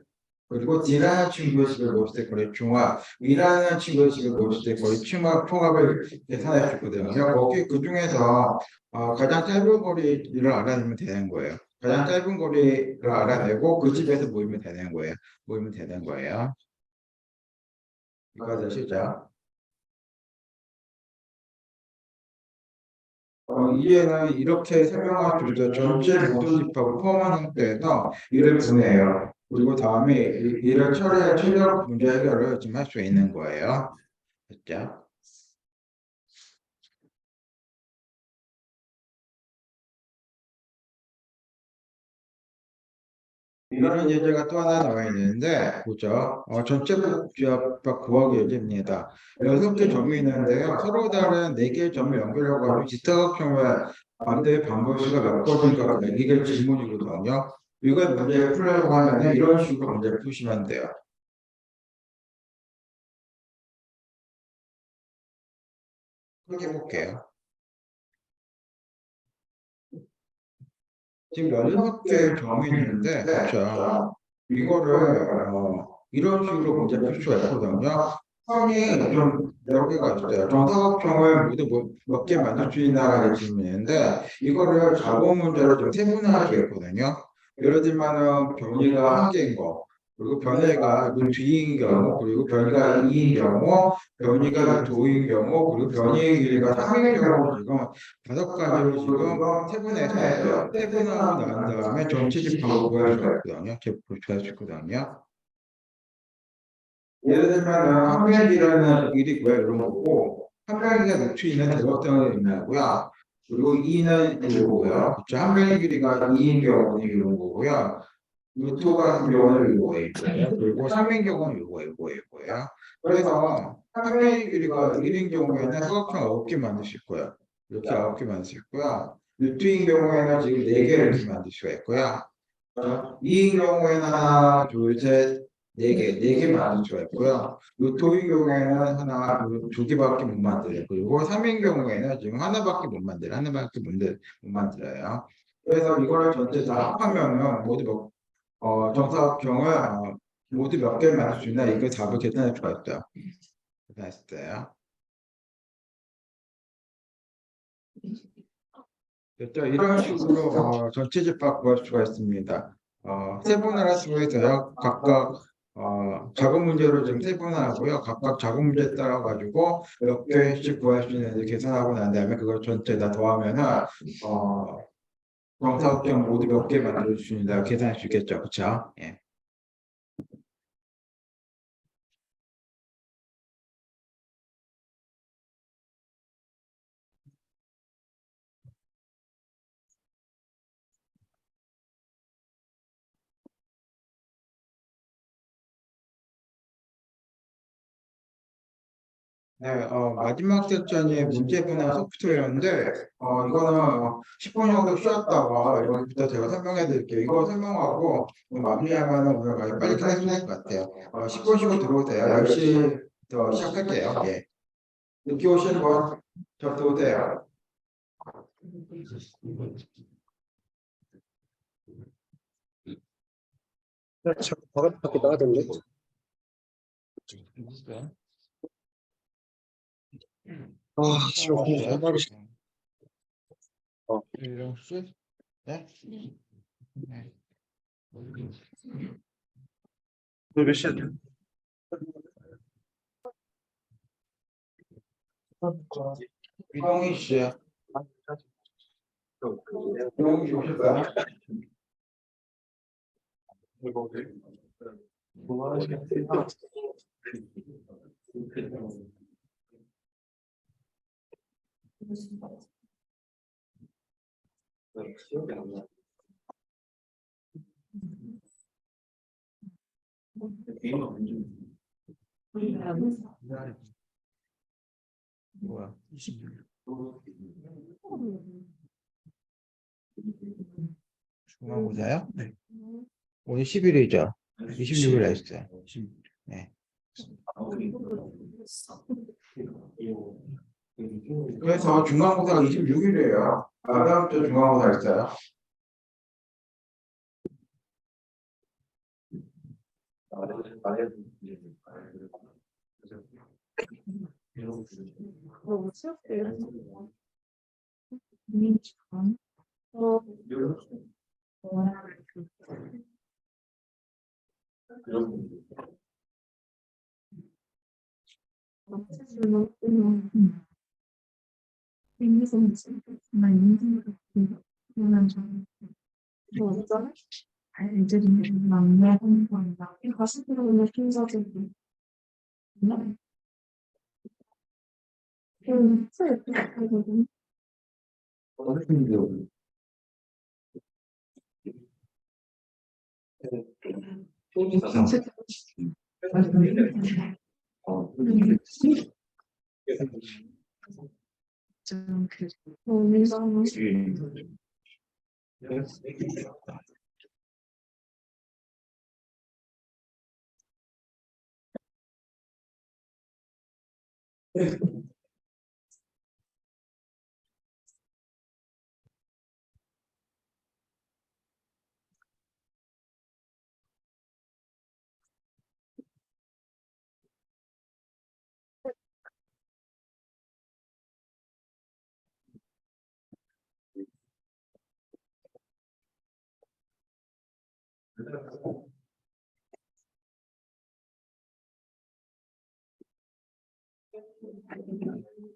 그리고 D라는 친구의 집에 모였을 때 거리 총합, E라는 친구의 집에 모였을 때 거리 총합을 계산할 수 있거든요. 거기 그 중에서 가장 짧은 거리를 알아내면 되는 거예요. 가장 짧은 거리를 알아내고 그 집에서 모이면 되는 거예요. 모이면 되는 거예요. 이거 되시죠? 이에는 이렇게 설명할 수 있어요. 전체 모습집하고 포함한 형태에서 이를 분해해요. 그리고 다음에 이를 처리한 최적 문제 해결을 지금 할 수 있는 거예요. 됐죠? 이런 예제가 또 하나 나와 있는데, 보죠. 전체 복잡박 구하기 예제입니다. 6개 점이 있는데요. 서로 다른 4개의 점을 연결해가지고 지타각형의 반대의 방정식가 몇 번인가 이게 질문이거든요. 이걸 문제 풀려고 하면 이런 식으로 문제 푸시면 돼요. 크게 볼게요. 지금 16개의 점이 있는데, 그렇죠. 이거를 이런 식으로 문제 풀 수가 있거든요. 선이 좀 여러 개가 있어요. 정사각형을 모두 몇 개 만들 수 있나가 이제 질문인데, 이거를 자본 문제로 좀 세분화할 수 있거든요. 예를 들면은 변이가 한 개인 거, 그리고 변이가 루트인 경우, 그리고 변이가 2인 경우, 변이가 루트5인 경우, 그리고 변이의 길이가 3인 경우 지금 5가지로 지금 세분해서 세분하고 난 다음에 전체 집합을 구할 수가 있거든요. 구할 수 있거든요. 예를 들면은 한명이라는 일이 뭐야 이런 거고, 한명이가 루트 있는 대각선을 의미하고요. 그리고 2는 이거고요. 그쵸? 한명의 길이가 2인 경우는 이런 거고요. 루트 같은 경우는 이거예요. 그리고 3인 경우는 이거예요. 그래서 한명의 길이가 1인 경우에는 사각형 9개 만들 수 있고요. 이렇게 9개 만들 수 있고요. 루트인 경우에는 지금 4개를 이렇게 만들 수가 있고요. 2인 경우에는 하나, 둘, 셋, 4개 만들 수가 있고요. 루토인 경우에는 하나, 두 개밖에 못 만들어요. 그리고 3인 경우에는 지금 하나밖에 못 만들어요. 그래서 이거를 전체 다 합하면은 모두 정사각형을 모두 몇 개 만들 수 있나 이거 답을 계산할 수가 있어요. 계산했을 때요. 그렇죠. 이런 식으로 전체 집합 구할 수가 있습니다. 세분화를 통해서요. 각각 작은 문제로 지금 세분화하고요. 각각 작은 문제에 따라 가지고 몇 개씩 구할 수 있는지 계산하고 난 다음에 그걸 전체 다 더하면은 정사각형 모두 몇 개 만들 수 있다 계산할 수 있겠죠. 그렇죠? 예. 네, 마지막 섹션이 문제분할 소프트웨어인데, 이거는 10분 정도 쉬었다가 여기부터 제가 설명해 드릴게요. 이거 설명하고 마무리하면 오늘 빨리 끝낼 수 있을 것 같아요. 10분 쉬고 들어오세요. 10시부터 시작할게요. 예. 늦게 오시는 분, 저 들어오세요. 자꾸 바깥에 나가던데. 아, 지금 공부 하기 싫어. 이런 수? 네? 네. 너몇 시야? 이동희 씨. 이동희 씨 오셨어요? 뭐야? 중간고사요? 네. 오늘 10일이죠? 26일 했어요. 네. 그래서 중간고사가 26일이에요. 다음 주 중간고사 있어요. 너무 취업돼요. 민주당. 애들이 만나는 건가? 가수들은 순서대로 예쁘거든. 좀그 몸에서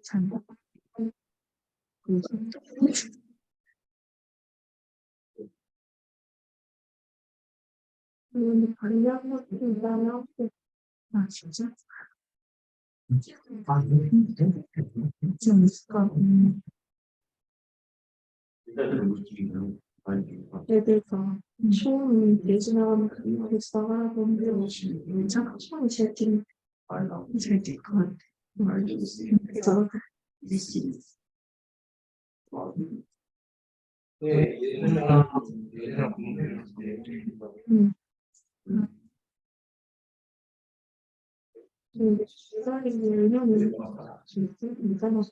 잔다. 관리하는 게 있다면 아 진짜? 좀 있을까? 애들과 처음 예지나가면 그리고 있다가 보면 잠깐 처음 채팅 잘될 것 같아. 그래서 음, 기다리는 일년은 진짜 괜찮았어.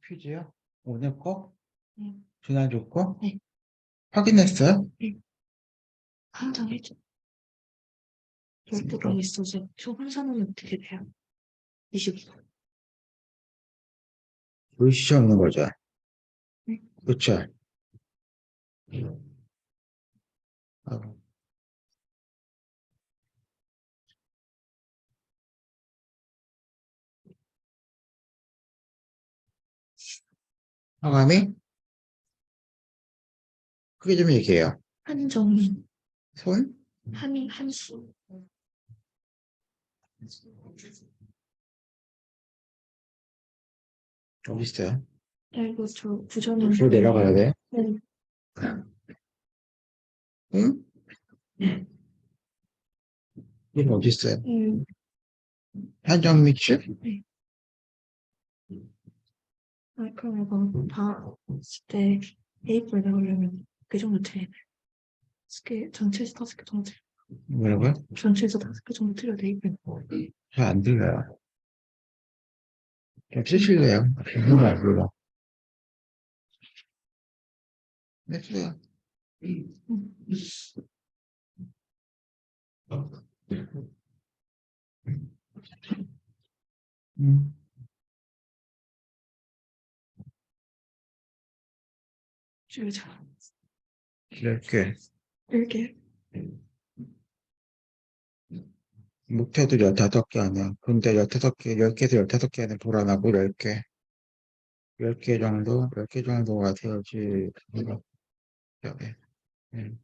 퀴즈요? 오늘 거? 네. 지난주 거? 네. 확인했어요? 항상 해줘. 12개 있어서 총 환산하면 어떻게 돼요? 20. 의시 없는 거죠? 네. 그쵸? 아, 성함이? 크게 좀 얘기해요. 한정희, 손? 한수. 어디 있어요? 아이고, 저 부전은. 줄 내려가야 돼. 네. 응? 얘는 어디 있어요? 음, 한정미 씨? 그럼 이거 다 그때 A4에 나오려면 그 정도 틀리네. 전체에서 5개 정도 틀려. 뭐라고요? 전체에서 5개 정도 틀려 A4. 잘 안 들려요. 좀 쓰실래요? 너무 안 들려. 네, 쓰세요. 음, 줄자. 이렇게. 이렇게. 못해도 15개 아니야. 근데 15개, 10개에서 15개 안에 불안하고 10개. 10개 정도? 10개 정도가 되어야지. 이거, 네. 음.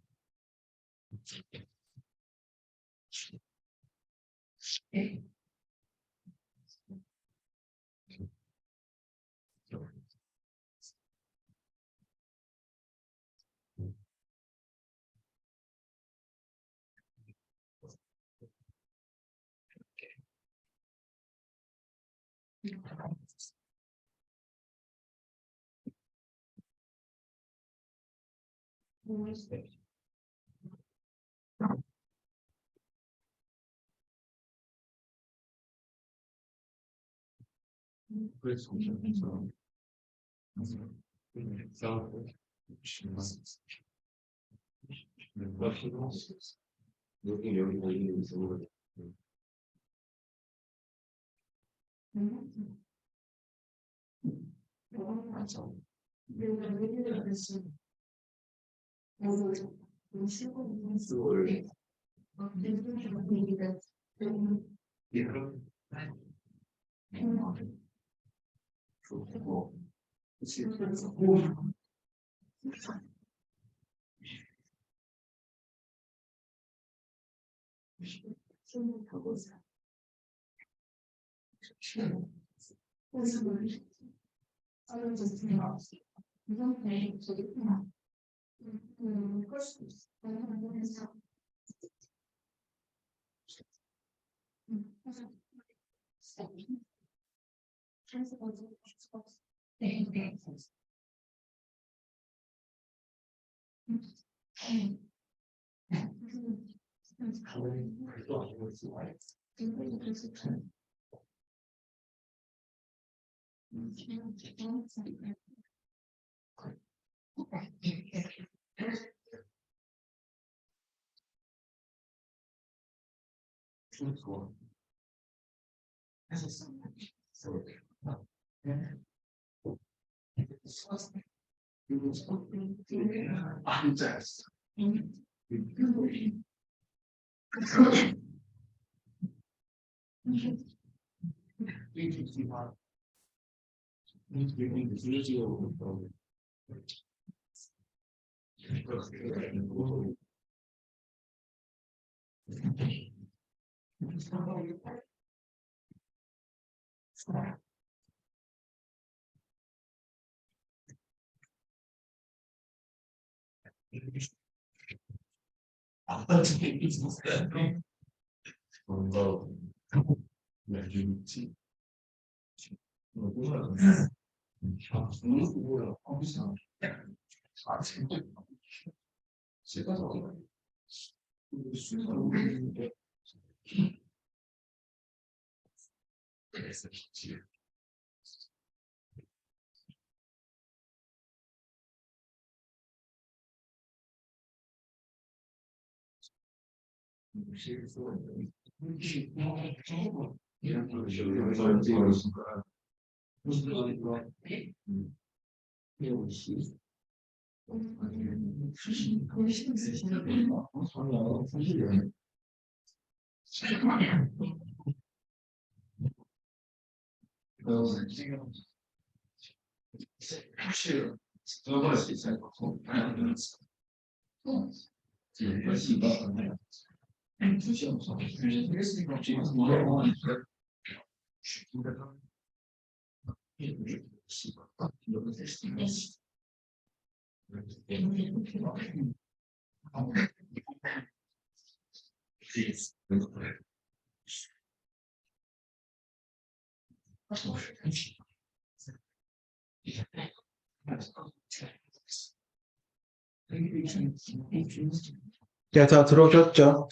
네, 다 들어오셨죠?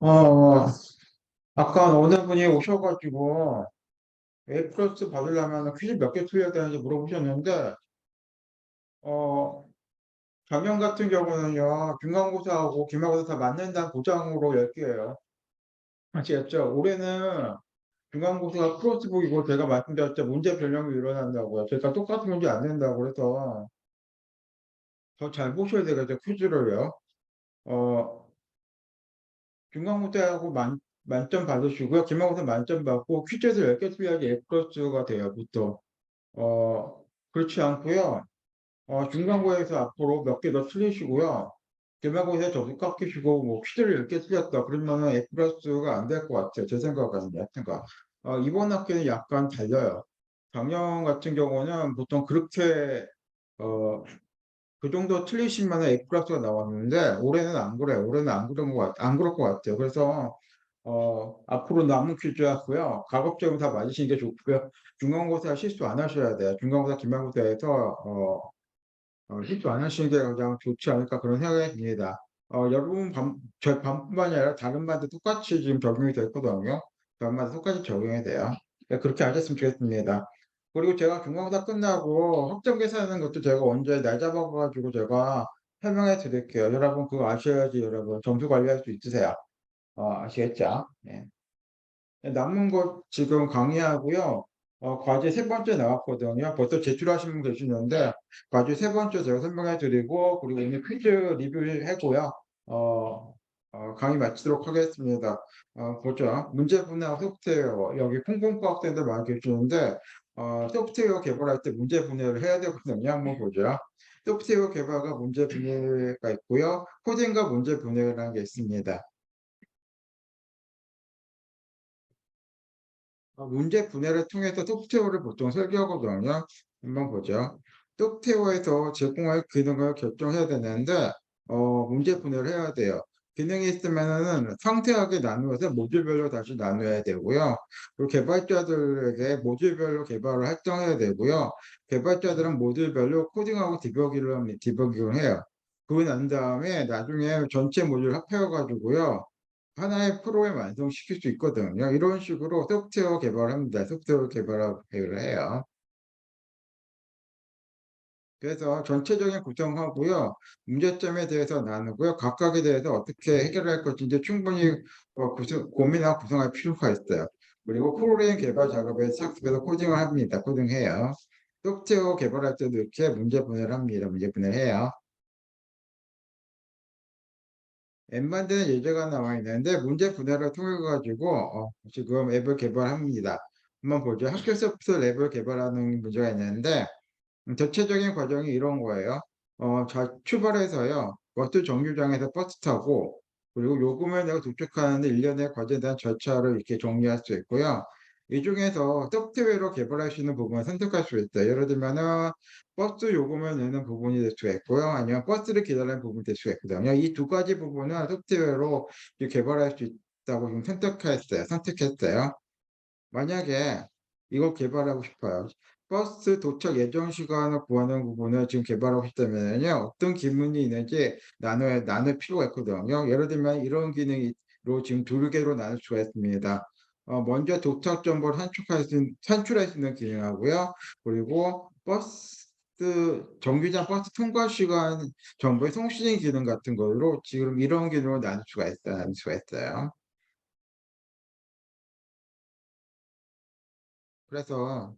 어, 아까 어느 분이 오셔가지고 A 플러스 받으려면 퀴즈 몇 개 풀려야 되는지 물어보셨는데, 어, 작년 같은 경우는요, 중간고사하고 기말고사 다 맞는다는 보장으로 10개예요. 아시겠죠? 올해는 중간고사가 크로스북이고 제가 말씀드렸죠. 문제 변형이 일어난다고요. 그러니까 똑같은 문제 안 낸다고 그래서 더 잘 보셔야 되겠죠. 퀴즈를요. 어, 중간고사하고 만점 받으시고요. 기말고사 만점 받고 퀴즈에서 10개 틀려야지 A 플러스가 돼요. 보통. 그렇지 않고요. 중간고에서 앞으로 몇 개 더 틀리시고요. 기말고사에 점수 깎이시고 뭐 퀴즈를 10개 틀렸다. 그러면은 A 플러스가 안 될 것 같아요. 제 생각은 여튼가. 이번 학기는 약간 달려요. 작년 같은 경우는 보통 그렇게 어, 그 정도 틀리시면 A 플러스가 나왔는데 올해는 안 그래요. 올해는 안 그런 안 그럴 것 같아요. 그래서 앞으로 남은 퀴즈 하고요. 가급적이면 다 맞으시는 게 좋고요. 중간고사 실수 안 하셔야 돼요. 중간고사, 기말고사에서 실수 안 하시는 게 가장 좋지 않을까 그런 생각이 듭니다. 여러분 저희 반뿐만이 아니라 다른 반도 똑같이 지금 적용이 됐거든요. 다른 반도 똑같이 적용이 돼요. 네, 그렇게 하셨으면 좋겠습니다. 그리고 제가 중간고사 끝나고 학점 계산하는 것도 제가 언제 날 잡아가지고 제가 설명해 드릴게요. 여러분 그거 아셔야지 여러분 점수 관리할 수 있으세요. 아시겠죠? 네. 남은 것 지금 강의하고요. 과제 세 번째 나왔거든요. 벌써 제출하신 분 계시는데 과제 세 번째 제가 설명해 드리고 그리고 오늘 퀴즈 리뷰하고요. 강의 마치도록 하겠습니다. 보죠. 문제 분해와 소프트웨어 여기 콩콩과 학생들 많이 계시는데 소프트웨어 개발할 때 문제 분해를 해야 되거든요. 한번 보죠. 소프트웨어 개발과 문제 분해가 있고요. 코딩과 문제 분해라는 게 있습니다. 문제 분해를 통해서 소프트웨어를 보통 설계하거든요. 한번 보죠. 소프트웨어에서 제공할 기능을 결정해야 되는데, 문제 분해를 해야 돼요. 기능이 있으면은 상세하게 나누어서 모듈별로 다시 나눠야 되고요. 그리고 개발자들에게 모듈별로 개발을 할당해야 되고요. 개발자들은 모듈별로 코딩하고 디버깅을 해요. 그러고 난 다음에 나중에 전체 모듈 합해가지고요. 하나의 프로그램 완성시킬 수 있거든요. 이런 식으로 소프트웨어 개발합니다. 소프트웨어 개발을 해요. 그래서 전체적인 구성하고요. 문제점에 대해서 나누고요. 각각에 대해서 어떻게 해결할 것인지 충분히 고민하고 구성할 필요가 있어요. 그리고 프로그램 개발 작업에 착습해서 코딩을 합니다. 코딩해요. 소프트웨어 개발할 때도 이렇게 문제 분해를 합니다. 문제 분해를 해요. 앱만드는 예제가 나와 있는데 문제 분해를 통해 가지고 지금 앱을 개발합니다. 한번 보죠. 학교서부터 앱을 개발하는 문제가 있는데 전체적인 과정이 이런 거예요. 출발해서요. 버스 정류장에서 버스 타고 그리고 요금을 내고 도착하는데 일련의 과제에 대한 절차를 이렇게 정리할 수 있고요. 이 중에서 소프트웨어로 개발할 수 있는 부분을 선택할 수 있어요. 예를 들면은 버스 요금을 내는 부분이 될 수가 있고요. 아니면 버스를 기다리는 부분이 될 수가 있거든요. 이 두 가지 부분은 소프트웨어로 개발할 수 있다고 지금 선택했어요. 만약에 이걸 개발하고 싶어요. 버스 도착 예정 시간을 구하는 부분을 지금 개발하고 싶다면요. 어떤 기능이 있는지 나눌 필요가 있거든요. 예를 들면 이런 기능으로 지금 두 개로 나눌 수가 있습니다. 먼저 도착 정보를 산출할 수 있는 기능하고요. 그리고 정류장 버스 통과 시간 정보의 송신 기능 같은 걸로 지금 이런 기능으로 나눌 수가 있어요. 그래서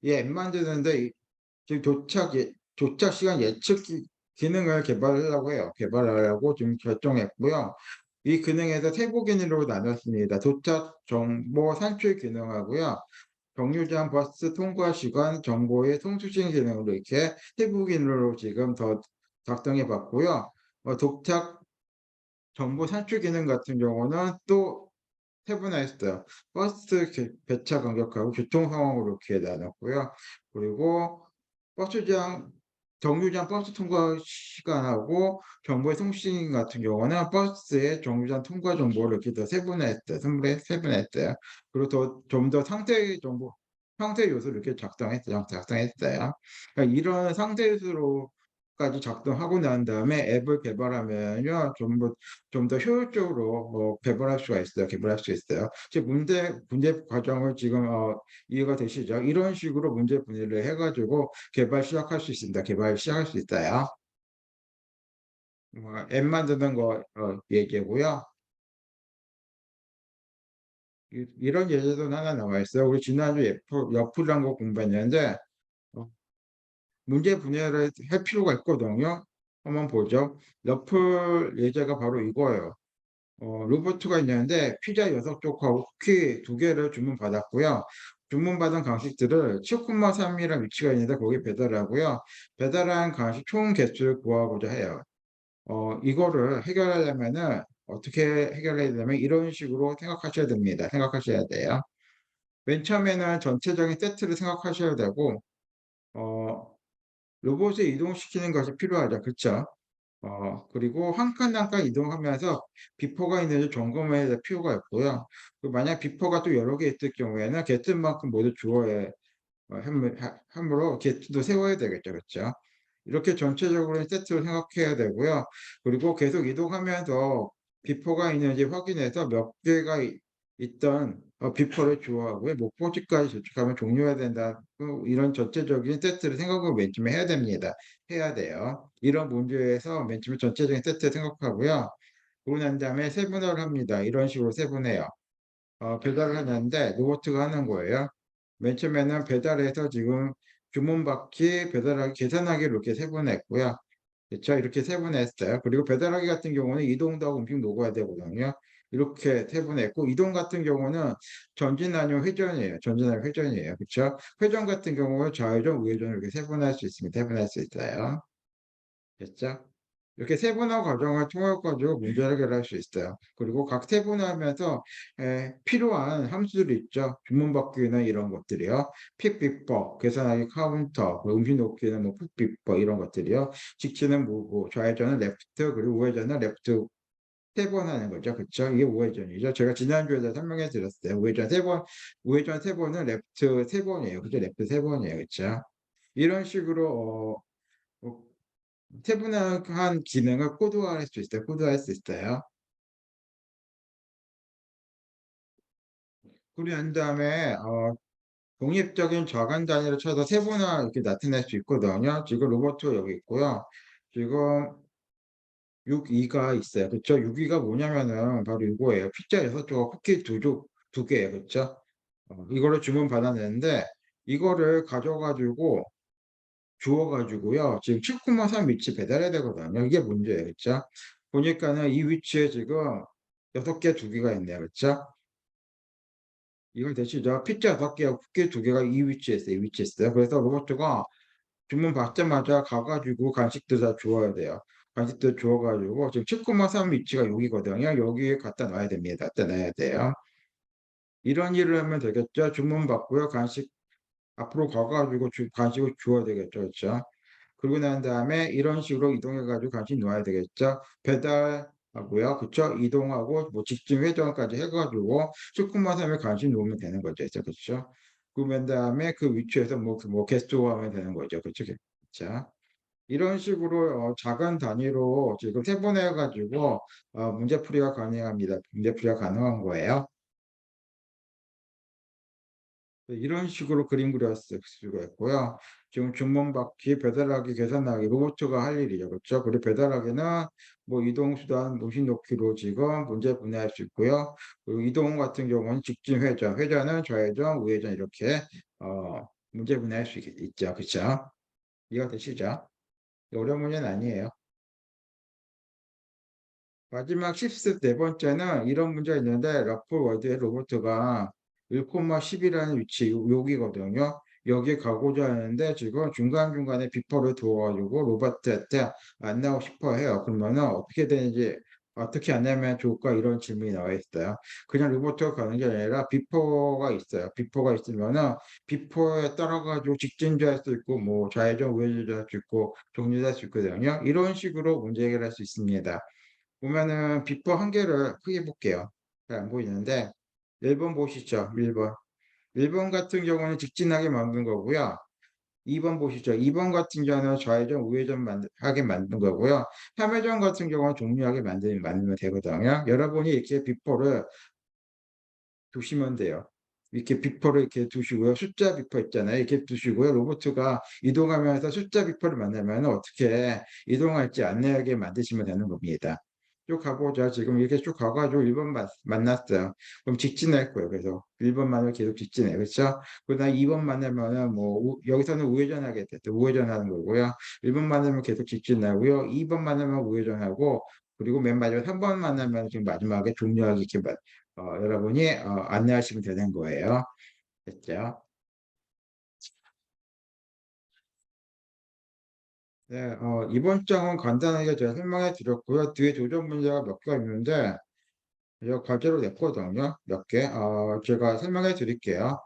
이 앱 만드는데 지금 도착 시간 예측 기능을 개발하려고 해요. 개발하려고 지금 결정했고요. 이 기능에서 세부 기능으로 나눴습니다. 도착 정보 산출 기능하고요. 정류장 버스 통과 시간 정보의 송수신 기능으로 이렇게 세부 기능으로 지금 더 작성해 봤고요. 도착 정보 산출 기능 같은 경우는 또 세분화했어요. 버스 배차 간격하고 교통 상황으로 이렇게 나눴고요. 그리고 버스장 정류장 버스 통과 시간하고 정보의 송신 같은 경우는 버스의 정류장 통과 정보를 이렇게 더 세분화했어요. 세분화했어요. 그리고 좀 더 상태 요소를 이렇게 작성했어요. 그러니까 이런 상태 요소로까지 작성하고 난 다음에 앱을 개발하면요, 좀 더 효율적으로 개발할 수가 있어요. 개발할 수 있어요. 즉 문제 과정을 지금 이해가 되시죠? 이런 식으로 문제 분해를 해가지고 개발 시작할 수 있습니다. 개발 시작할 수 있어요. 앱 만드는 거 얘기고요. 이런 예제도 하나 나와 있어요. 우리 지난주 여풀이란 거 공부했는데 문제 분해를 할 필요가 있거든요. 한번 보죠. 여풀 예제가 바로 이거예요. 로버트가 있는데 피자 6쪽하고 쿠키 2개를 주문받았고요. 주문받은 간식들을 7,3이라는 위치가 있는데 거기 배달하고요. 배달한 간식 총 개수를 구하고자 해요. 이거를 해결하려면은 어떻게 해결해야 되냐면 이런 식으로 생각하셔야 됩니다. 생각하셔야 돼요. 맨 처음에는 전체적인 세트를 생각하셔야 되고 어, 로봇을 이동시키는 것이 필요하죠. 그렇죠? 그리고 한 칸 한 칸 이동하면서 비포가 있는지 점검해야 될 필요가 있고요. 만약 비포가 또 여러 개 있을 경우에는 개수만큼 모두 주어야 함으로 개수도 세워야 되겠죠. 그렇죠? 이렇게 전체적으로 세트를 생각해야 되고요. 그리고 계속 이동하면서 비포가 있는지 확인해서 몇 개가 있던 비포를 주어하고요. 목표지까지 저축하면 종료해야 된다. 이런 전체적인 세트를 생각을 맨 처음에 해야 됩니다. 해야 돼요. 이런 문제에서 맨 처음에 전체적인 세트 생각하고요. 그러고 난 다음에 세분화를 합니다. 이런 식으로 세분해요. 배달을 하는데 로봇가 하는 거예요. 맨 처음에는 배달해서 지금 주문받기, 배달하기, 계산하기를 이렇게 세분했고요. 그렇죠? 이렇게 세분했어요. 그리고 배달하기 같은 경우는 이동도 하고 음식 녹아야 되거든요. 이렇게 세분했고 이동 같은 경우는 전진 아니면 회전이에요. 전진 아니면 회전이에요. 그렇죠? 회전 같은 경우는 좌회전, 우회전 이렇게 세분할 수 있습니다. 세분할 수 있어요. 됐죠? 이렇게 세분화 과정을 통해 가지고 문제를 해결할 수 있어요. 그리고 각 세분화하면서 필요한 함수들이 있죠. 주문받기나 이런 것들이요. 픽비법, 계산하기 카운터, 음식 놓기는 뭐 픽비법 이런 것들이요. 직진은 뭐고, 좌회전은 레프트, 그리고 우회전은 레프트 세 번 하는 거죠. 그렇죠? 이게 우회전이죠. 제가 지난주에도 설명해 드렸어요. 우회전 세 번은 레프트 세 번이에요. 그죠? 레프트 세 번이에요. 그렇죠? 이런 식으로 세분화한 기능을 코드화할 수 있어요. 코드화할 수 있어요. 그리고 난 다음에 독립적인 좌관 단위를 쳐서 세분화 이렇게 나타낼 수 있거든요. 지금 로버트가 여기 있고요. 지금 6.2가 있어요. 그렇죠? 6.2가 뭐냐면은 바로 이거예요. 피자 6조각 쿠키 2개예요. 그렇죠? 이거를 주문 받아냈는데 이거를 가져가지고 주어가지고요. 지금 7,3 위치 배달해야 되거든요. 이게 문제예요. 그렇죠? 보니까는 이 위치에 지금 6개 2개가 있네요. 그렇죠? 이걸 대시죠. 피자 6개하고 쿠키 2개가 이 위치에 있어요. 이 위치에 있어요. 그래서 로봇가 주문 받자마자 가가지고 간식도 다 주어야 돼요. 간식도 주어가지고 지금 7,3 위치가 여기거든요. 여기에 갖다 놔야 됩니다. 갖다 놔야 돼요. 이런 일을 하면 되겠죠. 주문 받고요. 간식 앞으로 가가지고 간식을 주어야 되겠죠. 그렇죠? 그러고 난 다음에 이런 식으로 이동해가지고 간식 놓아야 되겠죠. 배달하고요. 그쵸? 이동하고 뭐 직진 회전까지 해가지고 7,3에 간식 놓으면 되는 거죠. 그렇죠? 그러면 다음에 그 위치에서 뭐 개수하면 되는 거죠. 그렇죠? 자, 이런 식으로 작은 단위로 지금 세분해가지고 문제풀이가 가능합니다. 문제풀이가 가능한 거예요. 이런 식으로 그림 그렸을 수가 있고요. 지금 주문받기, 배달하기, 계산하기, 로봇가 할 일이죠. 그렇죠? 그리고 배달하기는 뭐 이동수단, 모신 놓기로 지금 문제 분해할 수 있고요. 그리고 이동 같은 경우는 직진 회전, 회전은 좌회전, 우회전 이렇게 문제 분해할 수 있죠. 그렇죠? 이해가 되시죠? 어려운 문제는 아니에요. 마지막 14번째는 이런 문제가 있는데 러프 월드의 로봇가 1,10이라는 위치 여기거든요. 여기 가고자 하는데 지금 중간중간에 비퍼를 두어가지고 로봇한테 안 나오고 싶어 해요. 그러면은 어떻게 되는지 어떻게 안 나면 좋을까 이런 질문이 나와 있어요. 그냥 로봇가 가는 게 아니라 비퍼가 있어요. 비퍼가 있으면은 비퍼에 따라가지고 직진도 할 수 있고 뭐 좌회전 우회전도 할 수 있고 정류도 할 수 있거든요. 이런 식으로 문제 해결할 수 있습니다. 보면은 비포 한 개를 크게 볼게요. 잘 안 보이는데 1번 보시죠. 1번. 1번 같은 경우는 직진하게 만든 거고요. 2번 보시죠. 2번 같은 경우는 좌회전, 우회전 하게 만든 거고요. 3회전 같은 경우는 종료하게 만들면 되거든요. 여러분이 이렇게 비포를 두시면 돼요. 이렇게 비포를 이렇게 두시고요. 숫자 비포 있잖아요. 이렇게 두시고요. 로봇가 이동하면서 숫자 비포를 만나면 어떻게 이동할지 안내하게 만드시면 되는 겁니다. 쭉 가보자. 지금 이렇게 쭉 가가지고 1번 만났어요. 그럼 직진할 거예요. 그래서 1번만을 계속 직진해. 그렇죠? 그다음 2번 만나면은 뭐 여기서는 우회전하게 됐죠. 우회전하는 거고요. 1번 만나면 계속 직진하고요. 2번 만나면 우회전하고 그리고 맨 마지막 3번 만나면 지금 마지막에 종료하기 이렇게 여러분이 안내하시면 되는 거예요. 됐죠? 네, 이번 장은 간단하게 제가 설명해 드렸고요. 뒤에 조정 문제가 몇 개 있는데, 제가 과제로 냈거든요. 몇 개. 제가 설명해 드릴게요.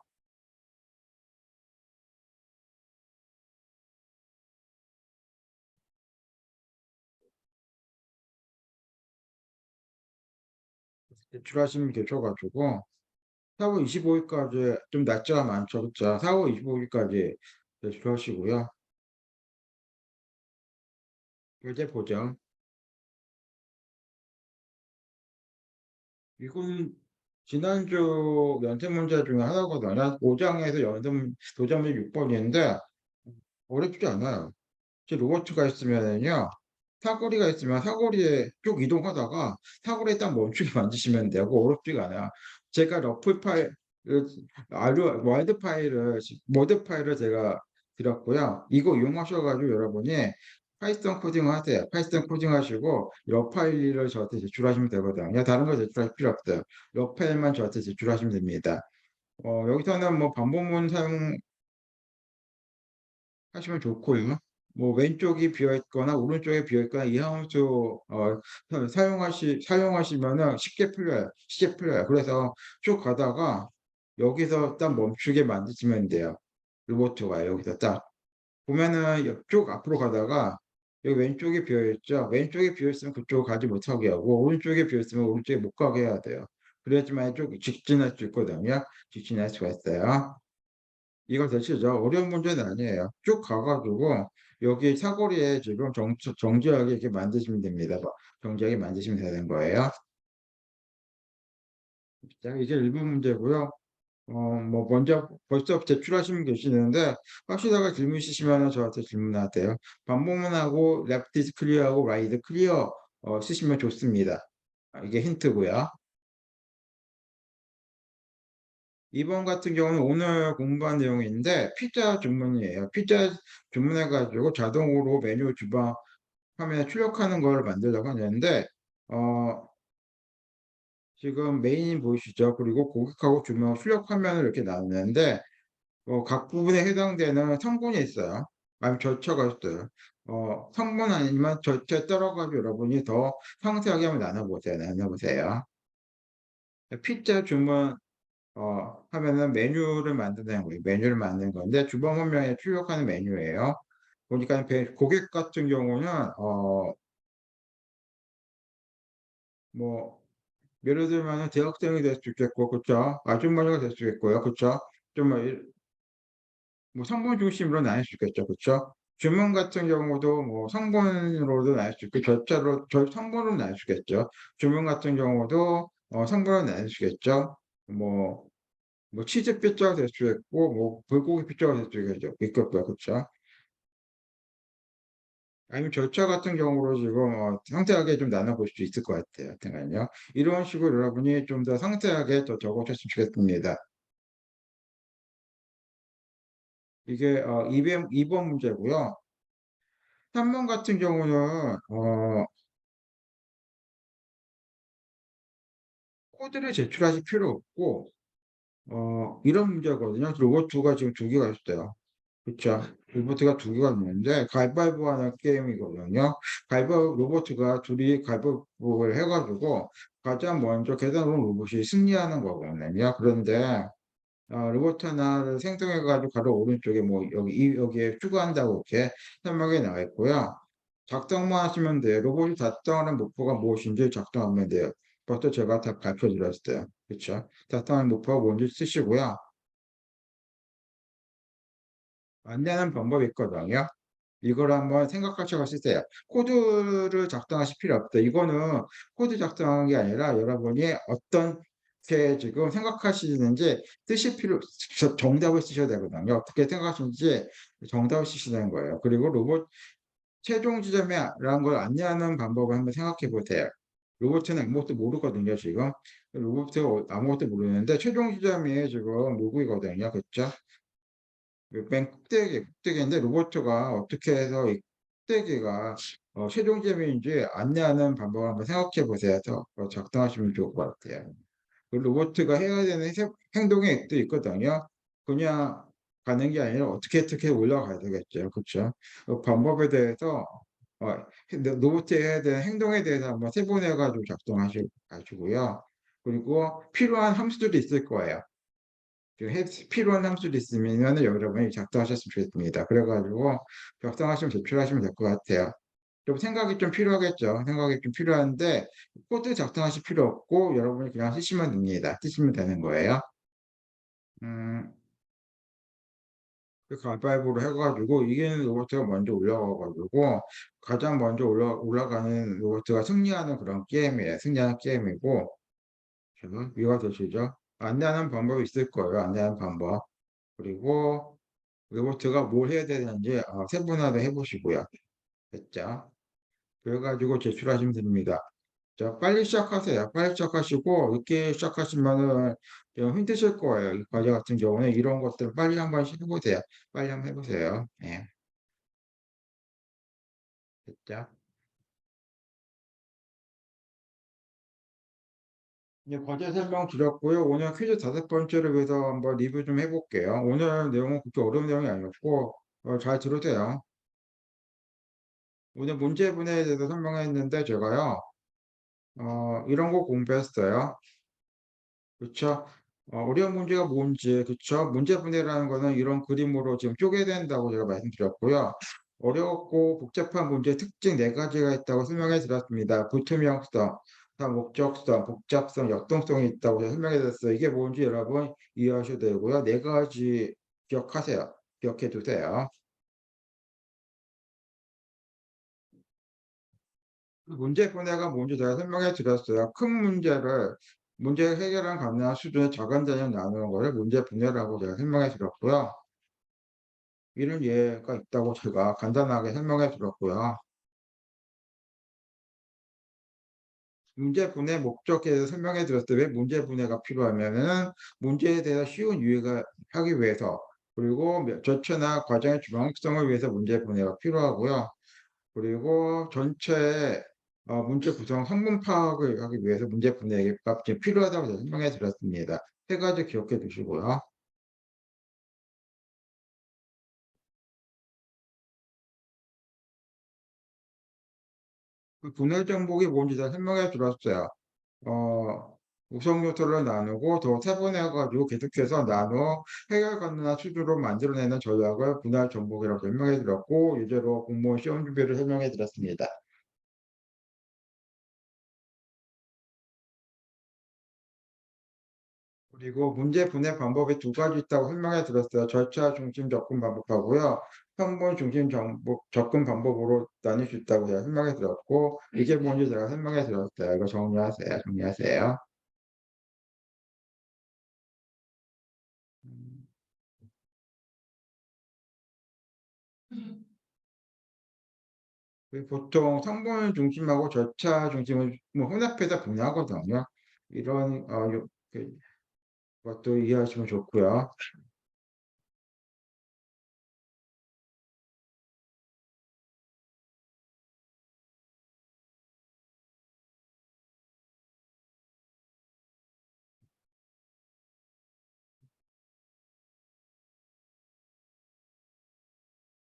제출하시면 계셔가지고, 4월 25일까지 좀 날짜가 많죠. 그쵸? 4월 25일까지 제출하시고요. 이제 보죠. 이건 지난주 연습 문제 중에 하나거든요. 5장에서 도전 문제 6번인데, 어렵지 않아요. 제 로봇가 있으면요. 사거리가 있으면 사거리에 쭉 이동하다가 사거리에 딱 멈추게 만드시면 되고 어렵지가 않아요. 제가 러프 파일, 와드 파일을, 모드 파일을 제가 드렸고요. 이거 이용하셔가지고 여러분이 파이썬 코딩 하세요. 파이썬 코딩 하시고 러 파일을 저한테 제출하시면 되거든요. 다른 거 제출할 필요 없어요. 러 파일만 저한테 제출하시면 됩니다. 여기서는 뭐 반복문 사용하시면 좋고요. 뭐 왼쪽이 비어 있거나 오른쪽에 비어 있거나 이 함수 사용하시면은 쉽게 풀려요. 그래서 쭉 가다가 여기서 딱 멈추게 만드시면 돼요. 로봇가 여기서 딱 보면은 쭉 앞으로 가다가 여기 왼쪽이 비어 있죠. 왼쪽에 비어 있으면 그쪽 가지 못하게 하고 오른쪽에 비어 있으면 오른쪽에 못 가게 해야 돼요. 그래야지만 쭉 직진할 수 있거든요. 직진할 수가 있어요. 이거 되시죠? 어려운 문제는 아니에요. 쭉 가가지고 여기 사거리에 지금 정지하게 이렇게 만드시면 됩니다. 정지하게 만드시면 되는 거예요. 자, 이게 1번 문제고요. 뭐 먼저 벌써 제출하시면 계시는데 혹시다가 질문 있으시면 저한테 질문하세요. 반복문하고 left is clear하고 right is clear 쓰시면 좋습니다. 이게 힌트고요. 2번 같은 경우는 오늘 공부한 내용인데 피자 주문이에요. 피자 주문해가지고 자동으로 메뉴 주방 화면에 출력하는 걸 만들려고 하는데 지금 메인 보이시죠? 그리고 고객하고 주문 출력 화면을 이렇게 나누는데 각 부분에 해당되는 성분이 있어요. 아니면 절차가 있어요. 성분 아니면 절차에 따라가지고 여러분이 더 상세하게 한번 나눠보세요. 피자 주문 하면은 메뉴를 만드는 거예요. 메뉴를 만드는 건데 주방 화면에 출력하는 메뉴예요. 보니까 고객 같은 경우는 뭐 예를 들면은 대학생이 될 수 있겠고, 그쵸? 아주머니가 될 수 있고요, 그쵸? 뭐 성분 중심으로 나눌 수 있겠죠, 그쵸? 주문 같은 경우도 뭐 성분으로도 나눌 수 있고, 성분으로 나눌 수 있겠죠. 주문 같은 경우도 성분으로 나눌 수 있겠죠. 뭐 치즈 피자가 될 수 있고, 뭐 불고기 피자가 될 수 있겠죠, 있겠고요, 그쵸? 아니면 절차 같은 경우로 지금 상세하게 좀 나눠볼 수 있을 것 같아요. 하여튼간요. 이런 식으로 여러분이 좀 더 상세하게 더 적어주셨으면 좋겠습니다. 이게 2번 문제고요. 3번 같은 경우는 코드를 제출하실 필요 없고 이런 문제거든요. 로봇2가 지금 두 개가 있어요. 그쵸? 로봇가 두 개가 있는데 가위바위보 하는 게임이거든요. 가위바위보 로봇가 둘이 가위바위보를 해가지고 가장 먼저 계단으로 로봇이 승리하는 거거든요. 그런데 로봇 하나를 생성해가지고 바로 오른쪽에 뭐 여기에 추가한다고 이렇게 설명이 나와 있고요. 작성만 하시면 돼요. 로봇이 작성하는 목표가 무엇인지 작성하면 돼요. 벌써 제가 다 가르쳐 드렸어요. 그쵸? 작성하는 목표가 뭔지 쓰시고요. 안내하는 방법이 있거든요. 이걸 한번 생각하셔서 쓰세요. 코드를 작성하실 필요 없다. 이거는 코드 작성한 게 아니라 여러분이 어떻게 지금 생각하시는지 쓰실 정답을 쓰셔야 되거든요. 어떻게 생각하시는지 정답을 쓰시는 거예요. 그리고 로봇 최종 지점이라는 걸 안내하는 방법을 한번 생각해 보세요. 로봇은 아무것도 모르거든요, 지금. 로봇은 아무것도 모르는데 최종 지점이 지금 누구이거든요. 그렇죠? 맨 꼭대기인데 로봇가 어떻게 해서 이 꼭대기가 최종 지점인지 안내하는 방법을 한번 생각해 보세요. 작성하시면 좋을 것 같아요. 그 로봇가 해야 되는 행동의 액도 있거든요. 그냥 가는 게 아니라 어떻게 올라가야 되겠죠. 그렇죠? 그 방법에 대해서 로봇이 해야 되는 행동에 대해서 한번 세분해 가지고 가지고요. 그리고 필요한 함수들이 있을 거예요. 필요한 함수도 있으면은 여러분이 작성하셨으면 좋겠습니다. 그래가지고 작성하시면 제출하시면 될 것 같아요. 좀 생각이 좀 필요하겠죠. 생각이 좀 필요한데 코드 작성하실 필요 없고 여러분이 그냥 쓰시면 됩니다. 쓰시면 되는 거예요. 음, 그 가위바위보로 해가지고 이기는 로봇가 먼저 올라가가지고 가장 먼저 올라가는 로봇가 승리하는 그런 게임이에요. 승리하는 게임이고 이해가 되시죠? 안내하는 방법이 있을 거예요. 안내하는 방법. 그리고 로봇가 뭘 해야 되는지 세분화도 해보시고요. 됐죠? 그래가지고 제출하시면 됩니다. 자, 빨리 시작하세요. 빨리 시작하시고 늦게 시작하시면은 좀 힘드실 거예요. 이 과제 같은 경우는 이런 것들 빨리 한번 해보세요. 빨리 한번 해보세요. 예, 됐죠? 이제 과제 설명 드렸고요. 오늘 퀴즈 5번째를 위해서 한번 리뷰 좀 해볼게요. 오늘 내용은 그렇게 어려운 내용이 아니었고 잘 들으세요. 오늘 문제분해에 대해서 설명했는데 제가요. 이런 거 공부했어요. 그쵸? 어려운 문제가 뭔지, 그쵸? 문제 분해라는 거는 이런 그림으로 지금 쪼개야 된다고 제가 말씀드렸고요. 어렵고 복잡한 문제 특징 4가지가 있다고 설명해 드렸습니다. 불투명성, 목적성, 복잡성, 역동성이 있다고 제가 설명해 드렸어요. 이게 뭔지 여러분 이해하셔야 되고요. 4가지 기억하세요. 기억해 두세요. 문제 분해가 뭔지 제가 설명해 드렸어요. 큰 문제를 문제 해결한 가능한 수준의 작은 단위로 나누는 것을 문제 분해라고 제가 설명해 드렸고요. 이런 예가 있다고 제가 간단하게 설명해 드렸고요. 문제 분해 목적에 대해서 설명해 드렸을 때 왜 문제 분해가 필요하면은 문제에 대해서 쉬운 이해가 하기 위해서 그리고 절차나 과정의 주관성을 위해서 문제 분해가 필요하고요. 그리고 전체 문제 구성 성분 파악을 하기 위해서 문제 분해가 필요하다고 제가 설명해 드렸습니다. 3가지 기억해 두시고요. 그 분해 정복이 뭔지 다 설명해 드렸어요. 우선 요소를 나누고 더 세분해 가지고 계속해서 나누어 해결 가능한 수준으로 만들어내는 전략을 분할 정복이라고 설명해 드렸고 예제로 공무원 시험 준비를 설명해 드렸습니다. 그리고 문제 분해 방법이 2가지 있다고 설명해 드렸어요. 절차 중심 접근 방법하고요. 성분 중심 접근 방법으로 나눌 수 있다고 제가 설명해 드렸고 이게 뭔지 제가 설명해 드렸어요. 이거 정리하세요. 정리하세요. 음. 보통 성분 중심하고 절차 중심을 뭐 혼합해서 분류하거든요. 이런 것도 이해하시면 좋고요.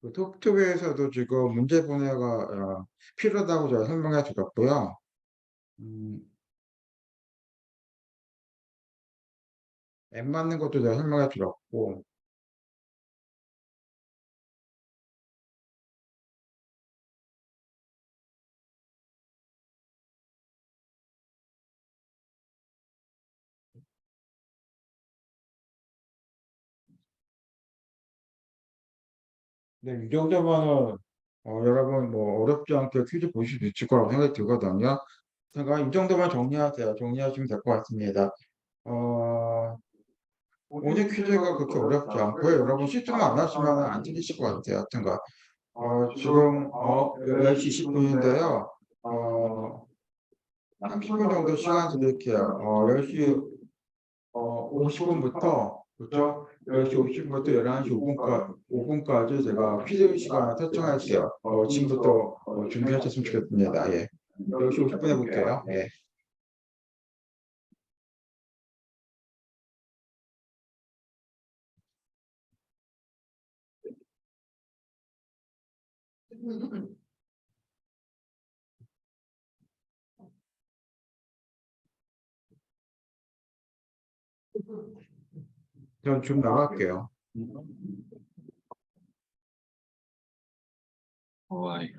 그 톡톡에서도 지금 문제 분해가 필요하다고 제가 설명해 드렸고요. 음, 앱 맞는 것도 제가 설명해 드렸고, 네, 이 정도면은 여러분 뭐 어렵지 않게 퀴즈 보실 수 있을 거라고 생각이 들거든요. 제가 이 정도만 정리하세요. 정리하시면 될 것 같습니다. 오늘 퀴즈가 그렇게 어렵지 않고요. 여러분 실수만 안 하시면 안 틀리실 것 같아요. 하여튼간 지금 10시 20분인데요. 30분 정도 시간 드릴게요. 10시 50분부터 그렇죠? 10시 50분부터 11시 5분까지 제가 퀴즈 시간을 설정할게요. 지금부터 준비하셨으면 좋겠습니다. 예. 10시 50분 해볼게요. 예. 전 좀 나갈게요. Why?